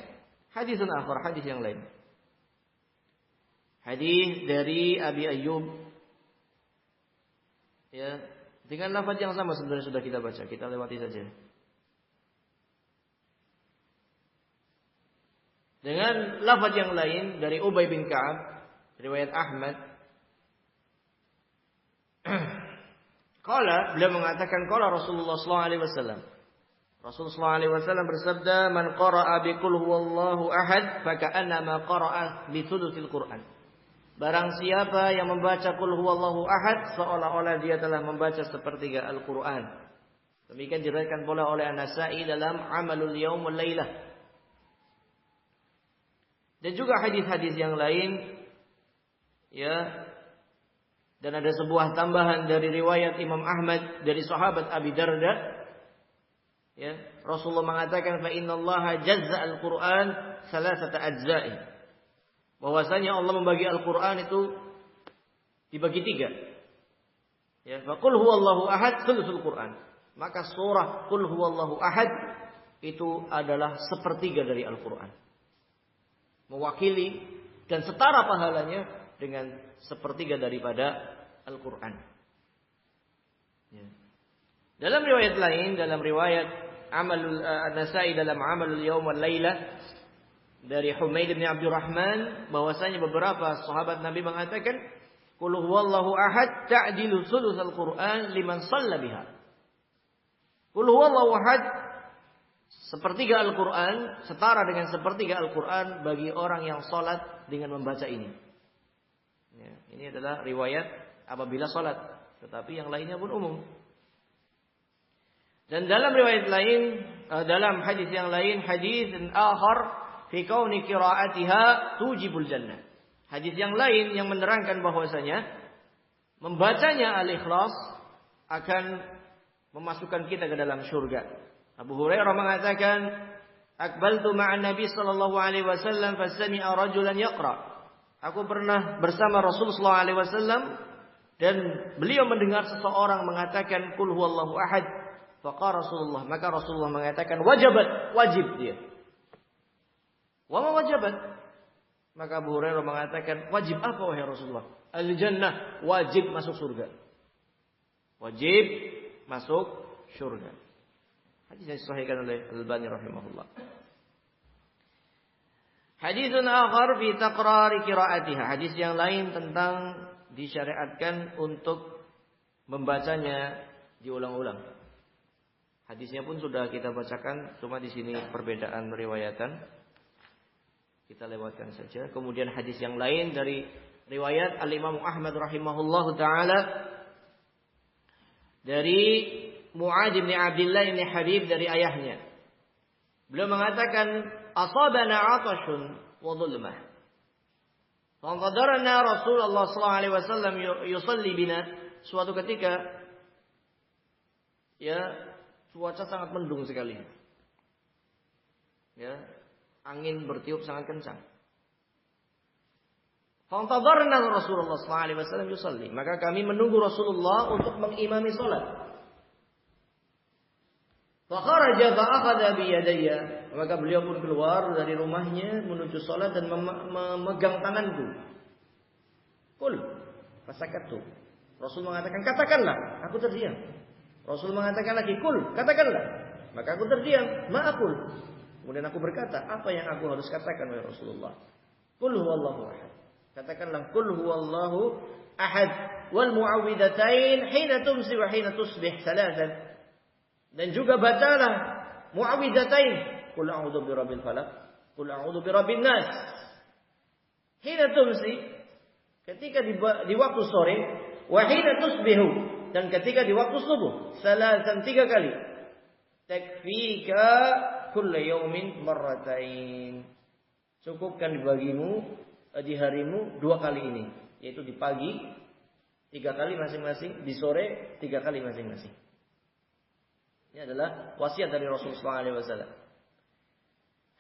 Hadis akhar, hadis yang lain. Hadis dari Abi Ayyub. Ya, dengan lafaz yang sama sebenarnya sudah kita baca, kita lewati saja. Dengan lafaz yang lain dari Ubay bin Ka'ab, riwayat Ahmad. Qala, beliau mengatakan qala Rasulullah sallallahu alaihi wasallam. Rasulullah sallallahu alaihi wasallam bersabda, "Man qara'a bi qul huwallahu ahad, faka'annama qara'a bi thuluthil Qur'an." Barang siapa yang membaca qul huwallahu ahad, seolah-olah dia telah membaca sepertiga Al-Qur'an. Demikian diriwayatkan pula oleh An-Nasa'i dalam Amalul Yaum wal Lailah. Dan juga hadis-hadis yang lain, ya. Dan ada sebuah tambahan dari riwayat Imam Ahmad dari sahabat Abi Darda. Ya, Rasulullah mengatakan, "Fa innallaha jazza al-Qur'an salasata ajza'i." Bahwasanya Allah membagi Al-Qur'an itu dibagi 3. Ya, fa qul huwallahu ahad thuluthul Qur'an. Maka surah qul huwallahu ahad itu adalah sepertiga dari Al-Qur'an. Mewakili dan setara pahalanya dengan sepertiga daripada Al-Quran. Ya. Dalam riwayat lain, dalam riwayat An-Nasa'i dalam Amalul Yaum wal Lailah dari Humaid bin Abdurrahman, bahwasanya beberapa sahabat Nabi mengatakan, "Qul huwallahu ahad ta'dilu sulusal Qur'an liman shalla biha." Qul huwallahu ahad sepertiga Al-Quran, setara dengan sepertiga Al-Quran bagi orang yang salat dengan membaca ini. Ya, ini adalah riwayat apabila salat, tetapi yang lainnya pun umum. Dan dalam riwayat lain, dalam hadis yang lain, hadis akhar fi kauni qira'atiha tujibul jannah. Hadis yang lain yang menerangkan bahwasanya membacanya Al-Ikhlas akan memasukkan kita ke dalam surga. Abu Hurairah mengatakan, "Aqbaltu ma'an Nabi sallallahu alaihi wasallam fasami'a rajulan yaqra." Aku pernah bersama Rasulullah SAW dan beliau mendengar seseorang mengatakan qul huwallahu ahad. Faqala Rasulullah, maka Rasulullah mengatakan wajabat, wajib dia. Wa ma wajabat? Maka Abu Hurairah mengatakan, wajib apa wahai Rasulullah? Al-jannah, wajib masuk surga. Wajib masuk surga. Hadis yang disahihkan oleh Al-Albani rahimahullah. Hadisun akhar fi taqrari qiraatiha. Hadis yang lain tentang disyariatkan untuk membacanya diulang-ulang. Hadisnya pun sudah kita bacakan, cuma di sini perbedaan riwayatan. Kita lewatkan saja. Kemudian hadis yang lain dari riwayat Al-Imam Ahmad rahimahullahu taala dari Mu'adz bin Abdullah bin Habib dari ayahnya. Beliau mengatakan, "Asabana 'atashun wa dhulmah. Faqadarna Rasulullah sallallahu alaihi wasallam yusalli bina." Suatu ketika cuaca sangat mendung sekali. Ya, Angin bertiup sangat kencang. Fantadharna Rasulullah sallallahu alaihi wasallam yusalli. Maka kami menunggu Rasulullah untuk mengimami salat. Fa kharaja fa akhadha bi yadayya. Maka beliau pun keluar dari rumahnya menuju salat dan memegang tanganku. Qul fasakattu. Rasul mengatakan katakanlah, aku terdiam. Rasul mengatakan lagi qul, katakanlah. Maka aku terdiam, ma aqul. Kemudian aku berkata, apa yang aku harus katakan wahai Rasulullah? Qul huwallahu ahad. Katakanlah qul huwallahu ahad wal muawwidhatain hina tumsi wa hina tusbih thalathan. Dan juga bacalah muawwidhatain, qul a'udzu birabbil falaq, qul a'udzu birabbin nas. Hina tumsi, ketika di waktu sore, wa hina tusbihu, dan ketika di waktu subuh, thalathan 3 kali. Takfika kulla yaumin marratain. Cukupkan bagimu di harimu 2 kali ini, yaitu di pagi 3 kali masing-masing, di sore 3 kali masing-masing. Ini adalah wasiat dari Rasulullah SAW.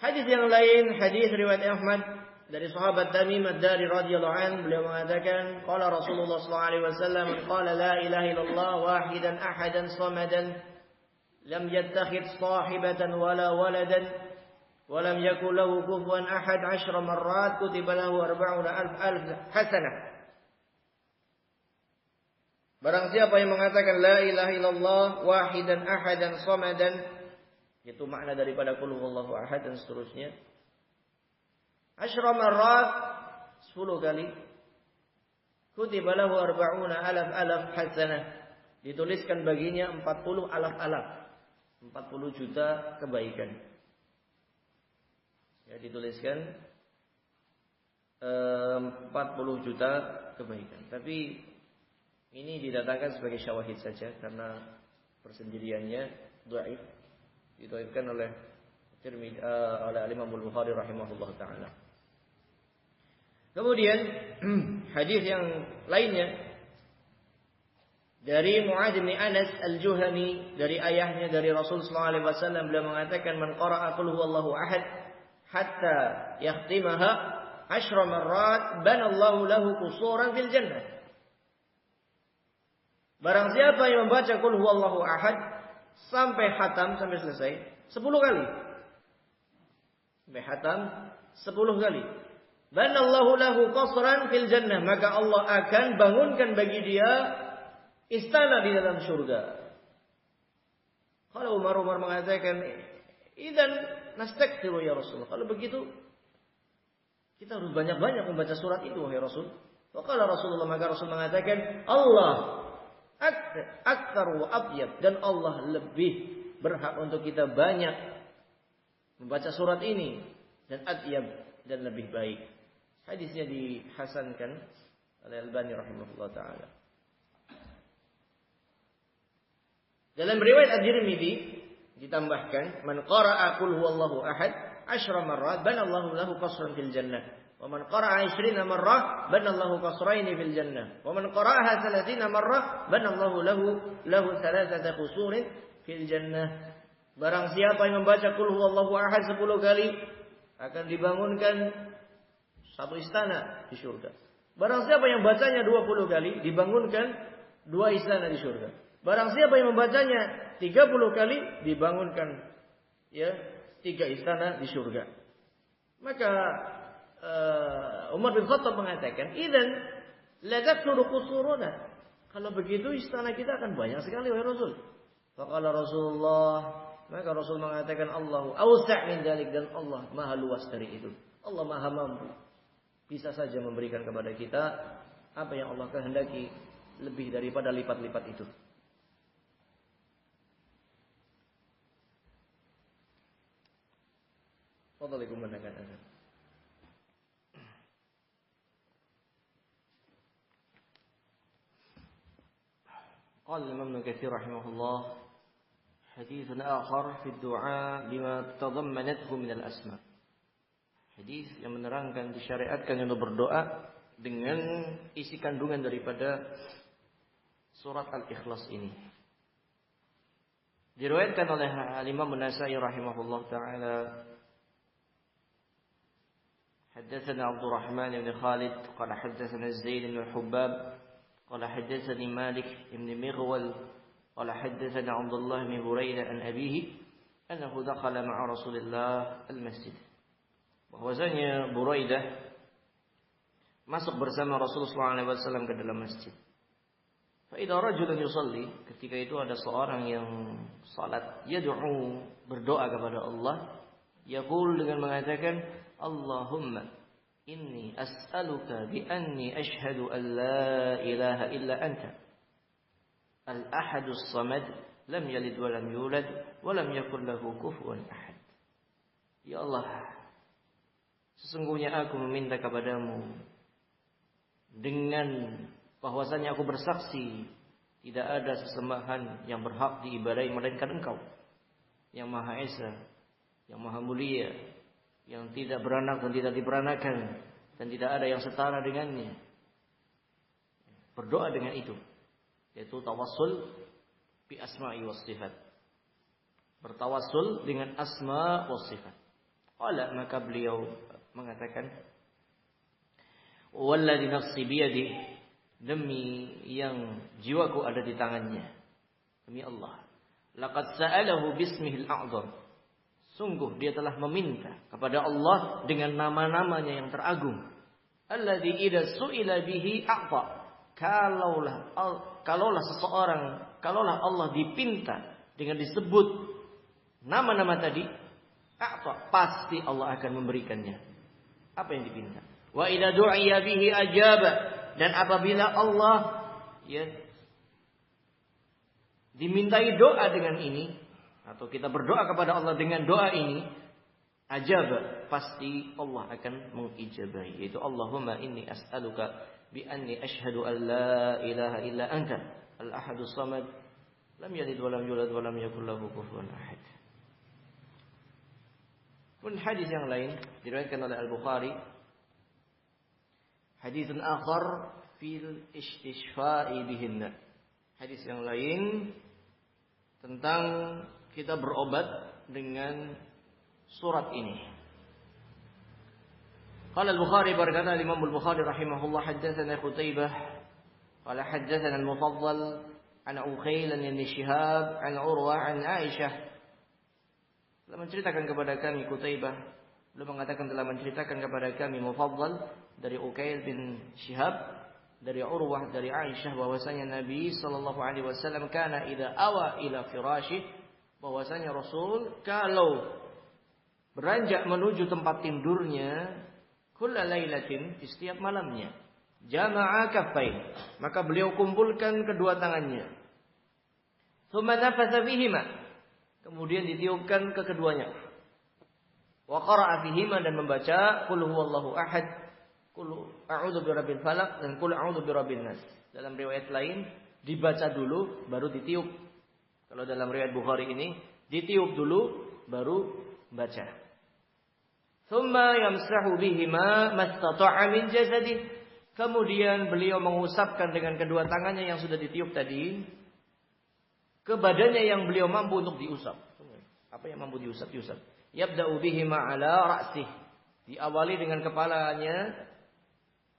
Hadis yang lain, hadis riwayat Ahmad dari sahabat Tamim ad-Dari radhiyallahu anhu, beliau mengatakan, qala Rasulullah SAW, qala la ilaha illallah wahidan ahadan samadan lam yattakhidh sahibatan wala waladan ولم يكن له كفوا أحد 10 مرات كتب له 40,000 حسنة. Barang siapa yang mengatakan la ilaha illallah wahidan ahadan samadan, itu makna daripada qul huwallahu ahad dan seterusnya, 10 marrat, 10 kali, kutiba lahu 40,000 hasanah, dituliskan baginya 40,000, 40 juta kebaikan. Ya, dituliskan 40 juta kebaikan. Tapi ini didatangkan sebagai syawahid saja karena persendiriannya dhaif. Didhaifkan oleh Tirmidzi, oleh Imam Al-Bukhari rahimahullah taala. Kemudian hadis yang lainnya dari Mu'adz bin Anas Al-Juhani, dari ayahnya dari Rasul sallallahu alaihi wasallam, beliau mengatakan man qara'a qul huwallahu ahad hatta yakhtimaha 10 marrat banallahu lahu qusuran fil jannah. Barang siapa yang membaca qul huwallahu ahad sampai khatam, sampai selesai 10 kali. Sampai khatam 10 kali. Banallahu lahu qasran fil jannah, maka Allah akan bangunkan bagi dia istana di dalam surga. Kalau Umar mengatakan, idzan nastaghfiru ya Rasulullah. Kalau begitu kita harus banyak-banyak membaca surat itu wahai Rasul. Faqala Rasulullah, maka Rasul mengatakan, Allah aktsar wa abyad, dan Allah lebih berhak untuk kita banyak membaca surat ini, dan atyab, dan lebih baik. Hadisnya dihasankan oleh Albani rahimahullah taala. Dalam riwayat At-Tirmidzi ditambahkan, man qara'a qul huwallahu ahad 10 marrat banallahu lahu qasran fil jannah, wa man qara'a 20 marrah banallahu qasrayn fil jannah, wa man qara'aha 30 marrah banallahu lahu thalathata qusurin fil jannah. Barang siapa yang membaca qul huwallahu ahad 10 kali akan dibangunkan satu istana di surga. Barang siapa yang bacanya 20 kali dibangunkan 2 istana di surga. Barang siapa yang membacanya 30 kali dibangunkan 3 istana di surga. Maka Umar bin Khattab mengatakan, idzan la takthuru qusuruna. Kalau begitu istana kita akan banyak sekali wahai Rasul. Faqala Rasulullah, maka Rasul mengatakan, Allahu awsa' min dzalik, dan Allah maha luas dari itu. Allah maha mampu, bisa saja memberikan kepada kita apa yang Allah kehendaki lebih daripada lipat-lipat itu. Fadhil kumandangkan azan. قال الإمام ابن كثير رحمه الله حديث آخر في الدعاء بما تضمنته من الأسماء. Hadis yang menerangkan disyariatkan untuk berdoa dengan isi kandungan daripada surat Al-Ikhlas ini. Diriwayatkan oleh Imam An-Nasa'i rahimahullah taala حدثنا عبد الرحمن بن خالد قال حدثنا زيد بن الحباب قال حدثني مالك بن مغول قال حدثنا عبد الله بن بريدة عن أبيه أنه دخل مع رسول الله المسجد. Bahwasanya Buraidah masuk bersama Rasulullah SAW ke dalam masjid. Fa idza rajulun yusalli, ketika itu ada seorang yang salat, yad'u, berdoa kepada Allah, yaqul, dengan mengatakan, Allahumma inni as'aluka bi anni ashhadu an la ilaha illa anta al-ahadus samad lam yalid wa lam yulad wa lam yakul lahu kufuwan ahad. Ya Allah, sesungguhnya aku meminta kepadamu dengan bahwasanya aku bersaksi tidak ada sesembahan yang berhak diibadahi melainkan Engkau, yang Maha Esa, yang Maha Mulia, yang tidak beranak dan tidak diperanakan, dan tidak ada yang setara dengannya. Berdoa dengan itu, yaitu tawassul bi asma'i was sifat. Bertawassul dengan asma was sifat. Qala, maka beliau mengatakan, walladzi nafsi biyadihi, demi yang jiwaku ada di tangannya, demi Allah, laqad sa'alahu bismihil a'zam, sungguh dia telah meminta kepada Allah dengan nama-namanya yang teragung. Alladzi idza su'ila bihi a'ta, kalaulah Allah dipinta dengan disebut nama-nama tadi, a'ta, pasti Allah akan memberikannya apa yang dipinta. Wa idza du'iya bihi ajaba, dan apabila Allah dimintai doa dengan ini, atau kita berdoa kepada Allah dengan doa ini, ajaba, pasti Allah akan mengijabahi. Yaitu Allahumma inni as'aluka bi anni ashhadu an la ilaha illa anta al-ahadus samad lam yalid wa lam yulad wa lam yakul lahu kufuwan ahad. Pun hadis yang lain diriwayatkan oleh Al-Bukhari, hadisun akhar fil istishfa'i bihinna. Hadis yang lain tentang kita berobat dengan surat ini. Qala Al-Bukhari, berkata Imam Al-Bukhari rahimahullah, haddatsana Qutaibah qala haddatsana Al-Mufaddal an Uqail an Shihab an Urwa an Aisyah. Telah menceritakan kepada kami Qutaibah, beliau mengatakan telah menceritakan kepada kami Mufaddal dari Uqail bin Shihab dari Urwah dari Aisyah, bahwasanya Nabi sallallahu alaihi wasallam kana idza awa ila firashi, bahwasanya Rasul kalau beranjak menuju tempat tidurnya, kulla lailatin, di setiap malamnya, jama'a kaffain, maka beliau kumpulkan kedua tangannya, thumma nafatha fihima, kemudian ditiupkan ke keduanya, wa qara'a fihima, dan membaca qul huwallahu ahad, qul a'udzu birabbil falaq, dan qul a'udzu birabbin nas. Dalam riwayat lain dibaca dulu baru ditiup. Kalau dalam riwayat Bukhari ini ditiup dulu baru baca. Tsumma yamsahu bihima mastata'a min jasadihi, kemudian beliau mengusapkan dengan kedua tangannya yang sudah ditiup tadi ke badannya yang beliau mampu untuk diusap. Apa yang mampu diusap? Diusap. Yabda'u bihima ala ra'sih, diawali dengan kepalanya,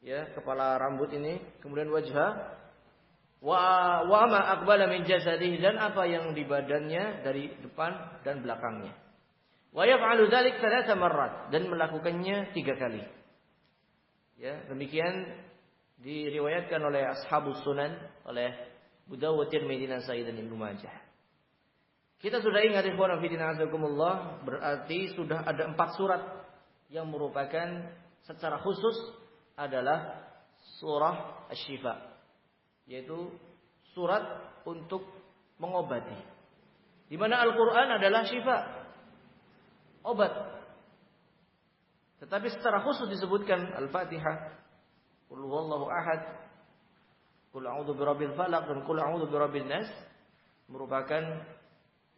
ya, kepala rambut ini, kemudian wajah, wa ma aqbala min jasadihi, dan apa yang di badannya dari depan dan belakangnya. Wa yaf'alu dzalik 3 marrat, dan melakukannya 3 kali. Ya, demikian diriwayatkan oleh Ashabus Sunan, oleh Abu Dawud, Tirmidzi, Nasa'i, dan Ibnu Majah. Kita sudah ingat, ikhwan fillah azakumullah, berarti sudah ada 4 surat yang merupakan secara khusus adalah surah Asy-Syifa, yaitu surat untuk mengobati, di mana Al-Quran adalah syifa, obat. Tetapi secara khusus disebutkan Al-Fatihah, Qul huwallahu ahad, Qul a'udzu birabbil falaq, dan Qul a'udzu birabbin nas, merupakan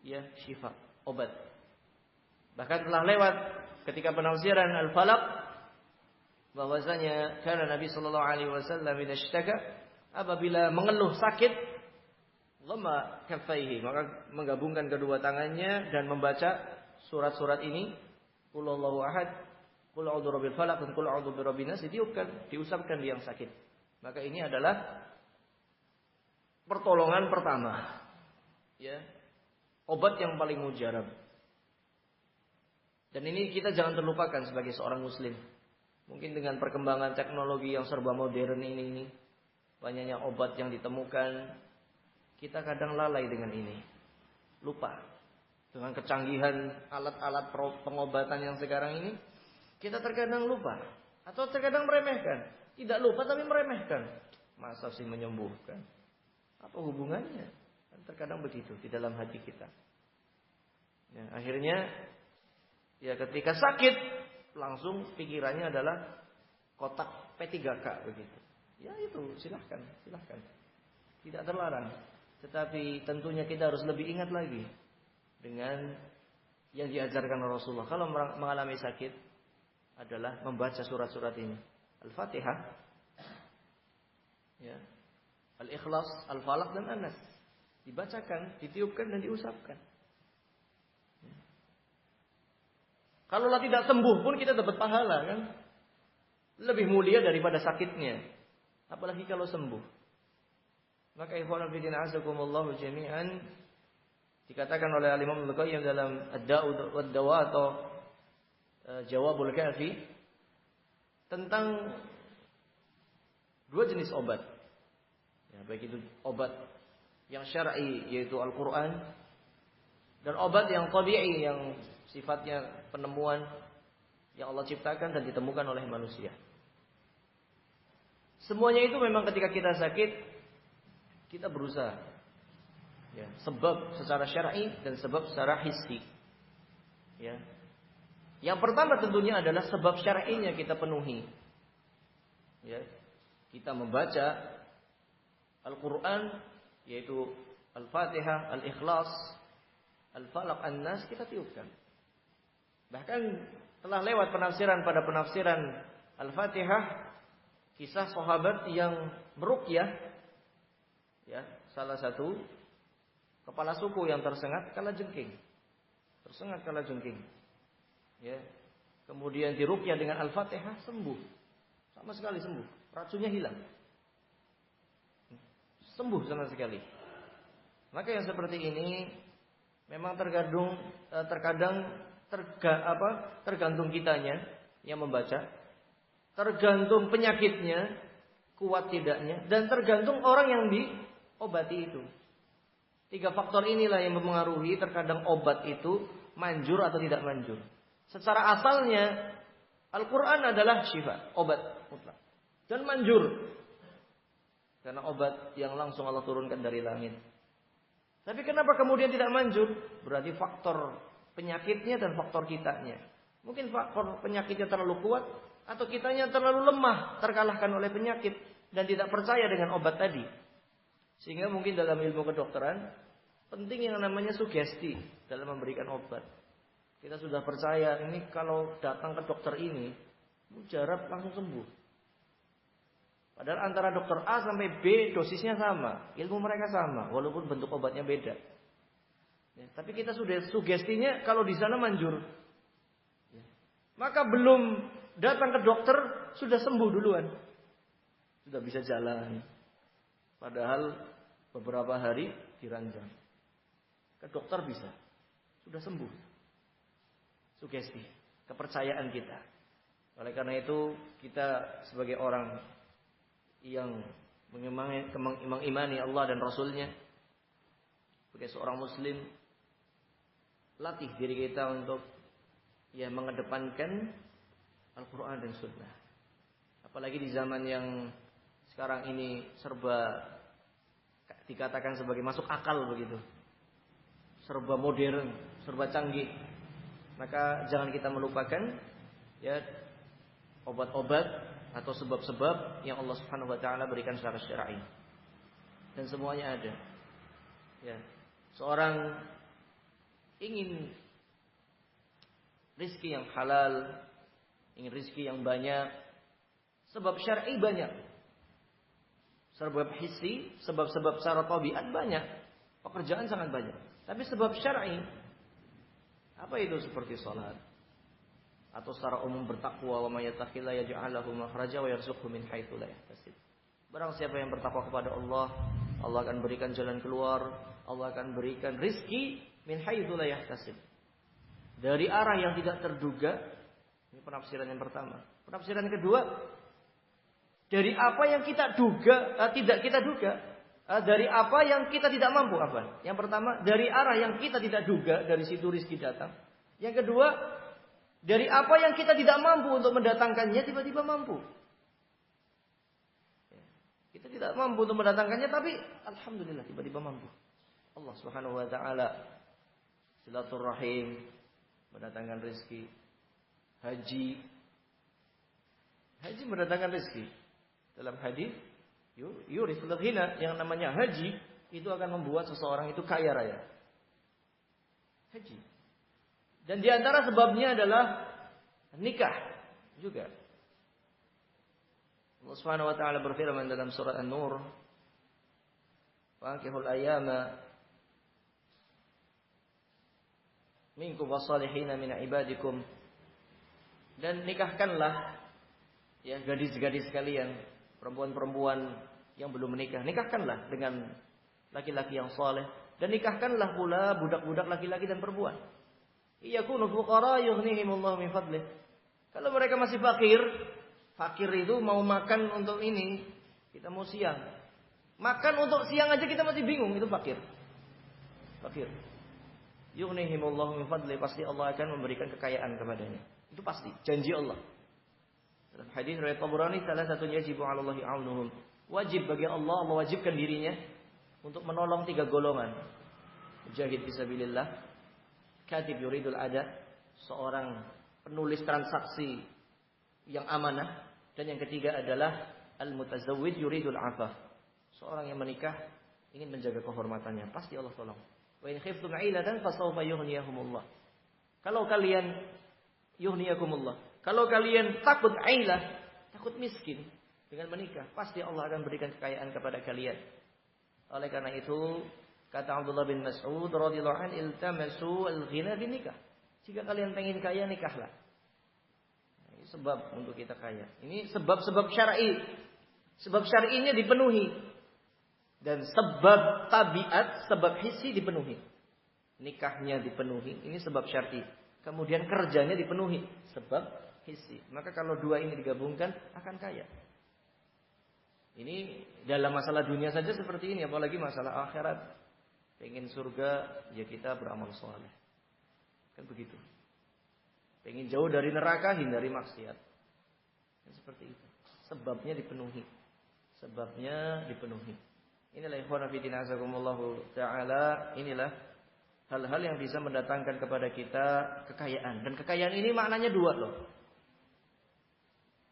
ya syifa, obat. Bahkan telah lewat ketika penafsiran Al-Falaq bahwasanya karena Nabi sallallahu alaihi wasallam idza ishtaka, apabila mengeluh sakit, dhamma kaffaihi, maka menggabungkan kedua tangannya dan membaca surat-surat ini, Qul huwallahu ahad, qul a'udzu birabbil falaq dan qul a'udzu birabbin nas ditiupkan, diusapkan di yang sakit. Maka ini adalah pertolongan pertama. Ya. Obat yang paling mujarab. Dan ini kita jangan terlupakan sebagai seorang muslim. Mungkin dengan perkembangan teknologi yang serba modern ini, banyaknya obat yang ditemukan, kita kadang lalai dengan ini. Lupa. Dengan kecanggihan alat-alat pengobatan yang sekarang ini, kita terkadang lupa. Atau terkadang meremehkan. Tidak lupa tapi meremehkan. Masa sih menyembuhkan? Apa hubungannya? Dan terkadang begitu di dalam hati kita. Ya, akhirnya, ya ketika sakit, langsung pikirannya adalah kotak P3K begitu. Ya itu, silahkan. Tidak terlarang. Tetapi tentunya kita harus lebih ingat lagi dengan yang diajarkan Rasulullah. Kalau mengalami sakit adalah membaca surat-surat ini. Al-Fatihah, ya, Al-Ikhlas, Al-Falaq dan An-Nas. Dibacakan, ditiupkan dan diusapkan. Ya. Kalaulah tidak sembuh pun kita dapat pahala kan. Lebih mulia daripada sakitnya. Apalagi kalau sembuh. Maka ikhwan fillah azakumullah jami'an, dikatakan oleh Imam Al-Qayyim dalam Ad-Da'u wad-Dawa atau Jawabul Kafi tentang dua jenis obat. Ya, baik itu obat yang syar'i yaitu Al-Qur'an dan obat yang tabi'i yang sifatnya penemuan yang Allah ciptakan dan ditemukan oleh manusia. Semuanya itu memang ketika kita sakit kita berusaha. Ya, sebab secara syar'i dan sebab secara hissi. Ya. Yang pertama tentunya adalah sebab syar'inya kita penuhi. Ya. Kita membaca Al-Qur'an yaitu Al-Fatihah, Al-Ikhlas, Al-Falaq, An-Nas kita tiupkan. Bahkan telah lewat penafsiran pada penafsiran Al-Fatihah kisah sahabat yang meruqyah, ya, salah satu kepala suku yang tersengat kalajengking. Ya. Kemudian diruqyah dengan Al-Fatihah sembuh. Sama sekali sembuh. Racunnya hilang. Sembuh sama sekali. Maka yang seperti ini memang tergantung kitanya yang membaca, tergantung penyakitnya kuat tidaknya, dan tergantung orang yang diobati itu. 3 faktor inilah yang mempengaruhi terkadang obat itu manjur atau tidak manjur. Secara asalnya Al-Quran adalah syifa, obat mutlak, dan manjur karena obat yang langsung Allah turunkan dari langit. Tapi kenapa kemudian tidak manjur? Berarti faktor penyakitnya dan faktor kitanya. Mungkin faktor penyakitnya terlalu kuat atau kitanya terlalu lemah, terkalahkan oleh penyakit dan tidak percaya dengan obat tadi. Sehingga mungkin dalam ilmu kedokteran penting yang namanya sugesti dalam memberikan obat. Kita sudah percaya ini kalau datang ke dokter ini mujarab langsung sembuh. Padahal antara dokter A sampai B dosisnya sama, ilmu mereka sama, walaupun bentuk obatnya beda. Ya, tapi kita sudah sugestinya kalau di sana manjur. Ya. Maka belum datang ke dokter sudah sembuh duluan, sudah bisa jalan. Padahal beberapa hari diranjang. Ke dokter bisa, sudah sembuh. Sugesti, kepercayaan kita. Oleh karena itu kita sebagai orang yang mengimani Allah dan Rasulnya, sebagai seorang Muslim, latih diri kita untuk mengedepankan Al-Quran dan Sunnah. Apalagi di zaman yang sekarang ini serba dikatakan sebagai masuk akal begitu, serba modern, serba canggih. Maka jangan kita melupakan obat-obat atau sebab-sebab yang Allah Subhanahu wa taala berikan secara syar'i. Dan semuanya ada. Ya. Seorang ingin rizki yang halal, ingin rizki yang banyak, sebab syar'i banyak. Sebab hissi, sebab-sebab secara tabiat banyak. Pekerjaan sangat banyak. Tapi sebab syar'i apa itu? Seperti salat, Atau secara umum bertakwa, wa may yattaqillaha yaj'al lahu makhraja wa yarzuqhu min haitsu la yahtasib. Barang siapa yang bertakwa kepada Allah, Allah akan berikan jalan keluar, Allah akan berikan rizki min haitsu la yahtasib. Dari arah yang tidak terduga. Ini penafsiran yang pertama. Penafsiran yang kedua, dari apa yang kita duga, tidak kita duga. Dari apa yang kita tidak mampu. Apa? Yang pertama, dari arah yang kita tidak duga, dari situ rizki datang. Yang kedua, dari apa yang kita tidak mampu untuk mendatangkannya, tiba-tiba mampu. Kita tidak mampu untuk mendatangkannya, tapi alhamdulillah tiba-tiba mampu. Allah Subhanahu wa taala silaturahim, mendatangkan rezeki. Haji mendatangkan rezeki. Dalam hadis yurithul ghina, yang namanya haji itu akan membuat seseorang itu kaya raya. Haji. Dan di antara sebabnya adalah nikah juga. Allah Subhanahu wa taala berfirman dalam surah An-Nur, "Fa'ankihul ayyama minkum wassalihina min ibadikum." Dan nikahkanlah ya gadis-gadis kalian, perempuan-perempuan yang belum menikah, nikahkanlah dengan laki-laki yang saleh, dan nikahkanlah pula budak-budak laki-laki dan perempuan. Iyakunu fuqara yughnihimullahu min fadlih. Kalau mereka masih fakir itu mau makan untuk ini, kita mau siang. Makan untuk siang aja kita masih bingung, itu fakir. Yughnihimullahu min fadlih, pasti Allah akan memberikan kekayaan kepadanya. Itu pasti, janji Allah. Dalam hadis riwayat Tabrani, salah satunya yajibu 'alallahi 'aunuhum. Wajib bagi Allah mewajibkan dirinya untuk menolong 3 golongan. Mujahid fisabilillah, katib yuridul ada, seorang penulis transaksi yang amanah, dan yang ketiga adalah al-mutazawwid yuridul afaf, seorang yang menikah ingin menjaga kehormatannya, pasti Allah tolong. Wa in khiftum 'ailatan fasawfa yughniyahumullah. Kalau kalian yughniyakumullah, kalau kalian takut ailah, takut miskin dengan menikah, pasti Allah akan berikan kekayaan kepada kalian. Oleh karena itu, kata Abdullah bin Mas'ud radhiyallahu anhu, iltamasu al-ghina bin nikah. Jika kalian pengen kaya, nikahlah. Ini sebab untuk kita kaya. Ini sebab-sebab syar'i. Sebab syar'inya dipenuhi. Dan sebab tabiat, sebab hissi dipenuhi. Nikahnya dipenuhi, ini sebab syar'i. Kemudian kerjanya dipenuhi, sebab hissi. Maka kalau dua ini digabungkan, akan kaya. Ini dalam masalah dunia saja seperti ini, apalagi masalah akhirat. Pengen surga, ya kita beramal soleh. Kan begitu. Pengen jauh dari neraka, hindari maksiat. Kan seperti itu. Sebabnya dipenuhi. Inilah ikhwan fillah azakumullahu ta'ala. Inilah hal-hal yang bisa mendatangkan kepada kita kekayaan. Dan kekayaan ini maknanya 2 loh.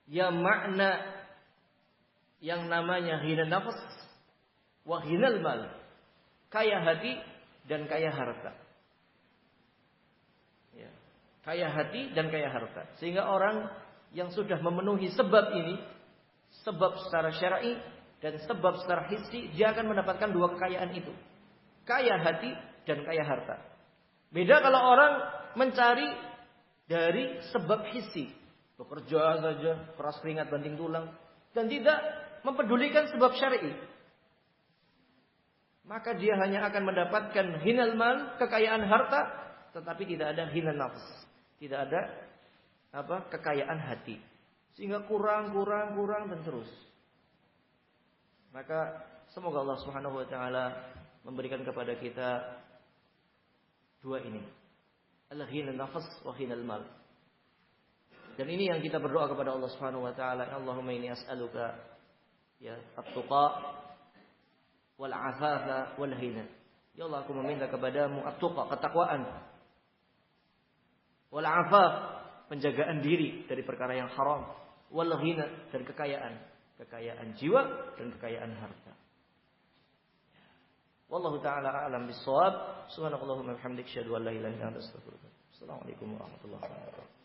Ya makna yang namanya ghina nafs wa ghinal mal. Kaya hati dan kaya harta. Ya. Kaya hati dan kaya harta. Sehingga orang yang sudah memenuhi sebab ini, sebab secara syar'i dan sebab secara hissi, dia akan mendapatkan 2 kekayaan itu. Kaya hati dan kaya harta. Beda kalau orang mencari dari sebab hissi. Bekerja saja, keras keringat banting tulang. Dan tidak mempedulikan sebab syar'i. Maka dia hanya akan mendapatkan hinal mal, kekayaan harta, tetapi tidak ada hinal nafs, tidak ada kekayaan hati, sehingga kurang dan terus. Maka semoga Allah Subhanahu wa taala memberikan kepada kita 2 ini, al-ghinal nafs wa ghinal mal. Dan ini yang kita berdoa kepada Allah Subhanahu wa taala, Allahumma inni as'aluka ya at-tuqa wal afafa wal ghina. Ya Allah, aku meminta kepadamu at-tuqa, ketakwaan, wal afaf, penjagaan diri dari perkara yang haram, wal ghina, dan kekayaan jiwa dan kekayaan harta. Wallahu taala a'lam bis-shawab. Subhanakallahumma wa bihamdika asyhadu an la ilaha illa anta astaghfiruka wa atubu ilaik. Assalamualaikum warahmatullahi wabarakatuh.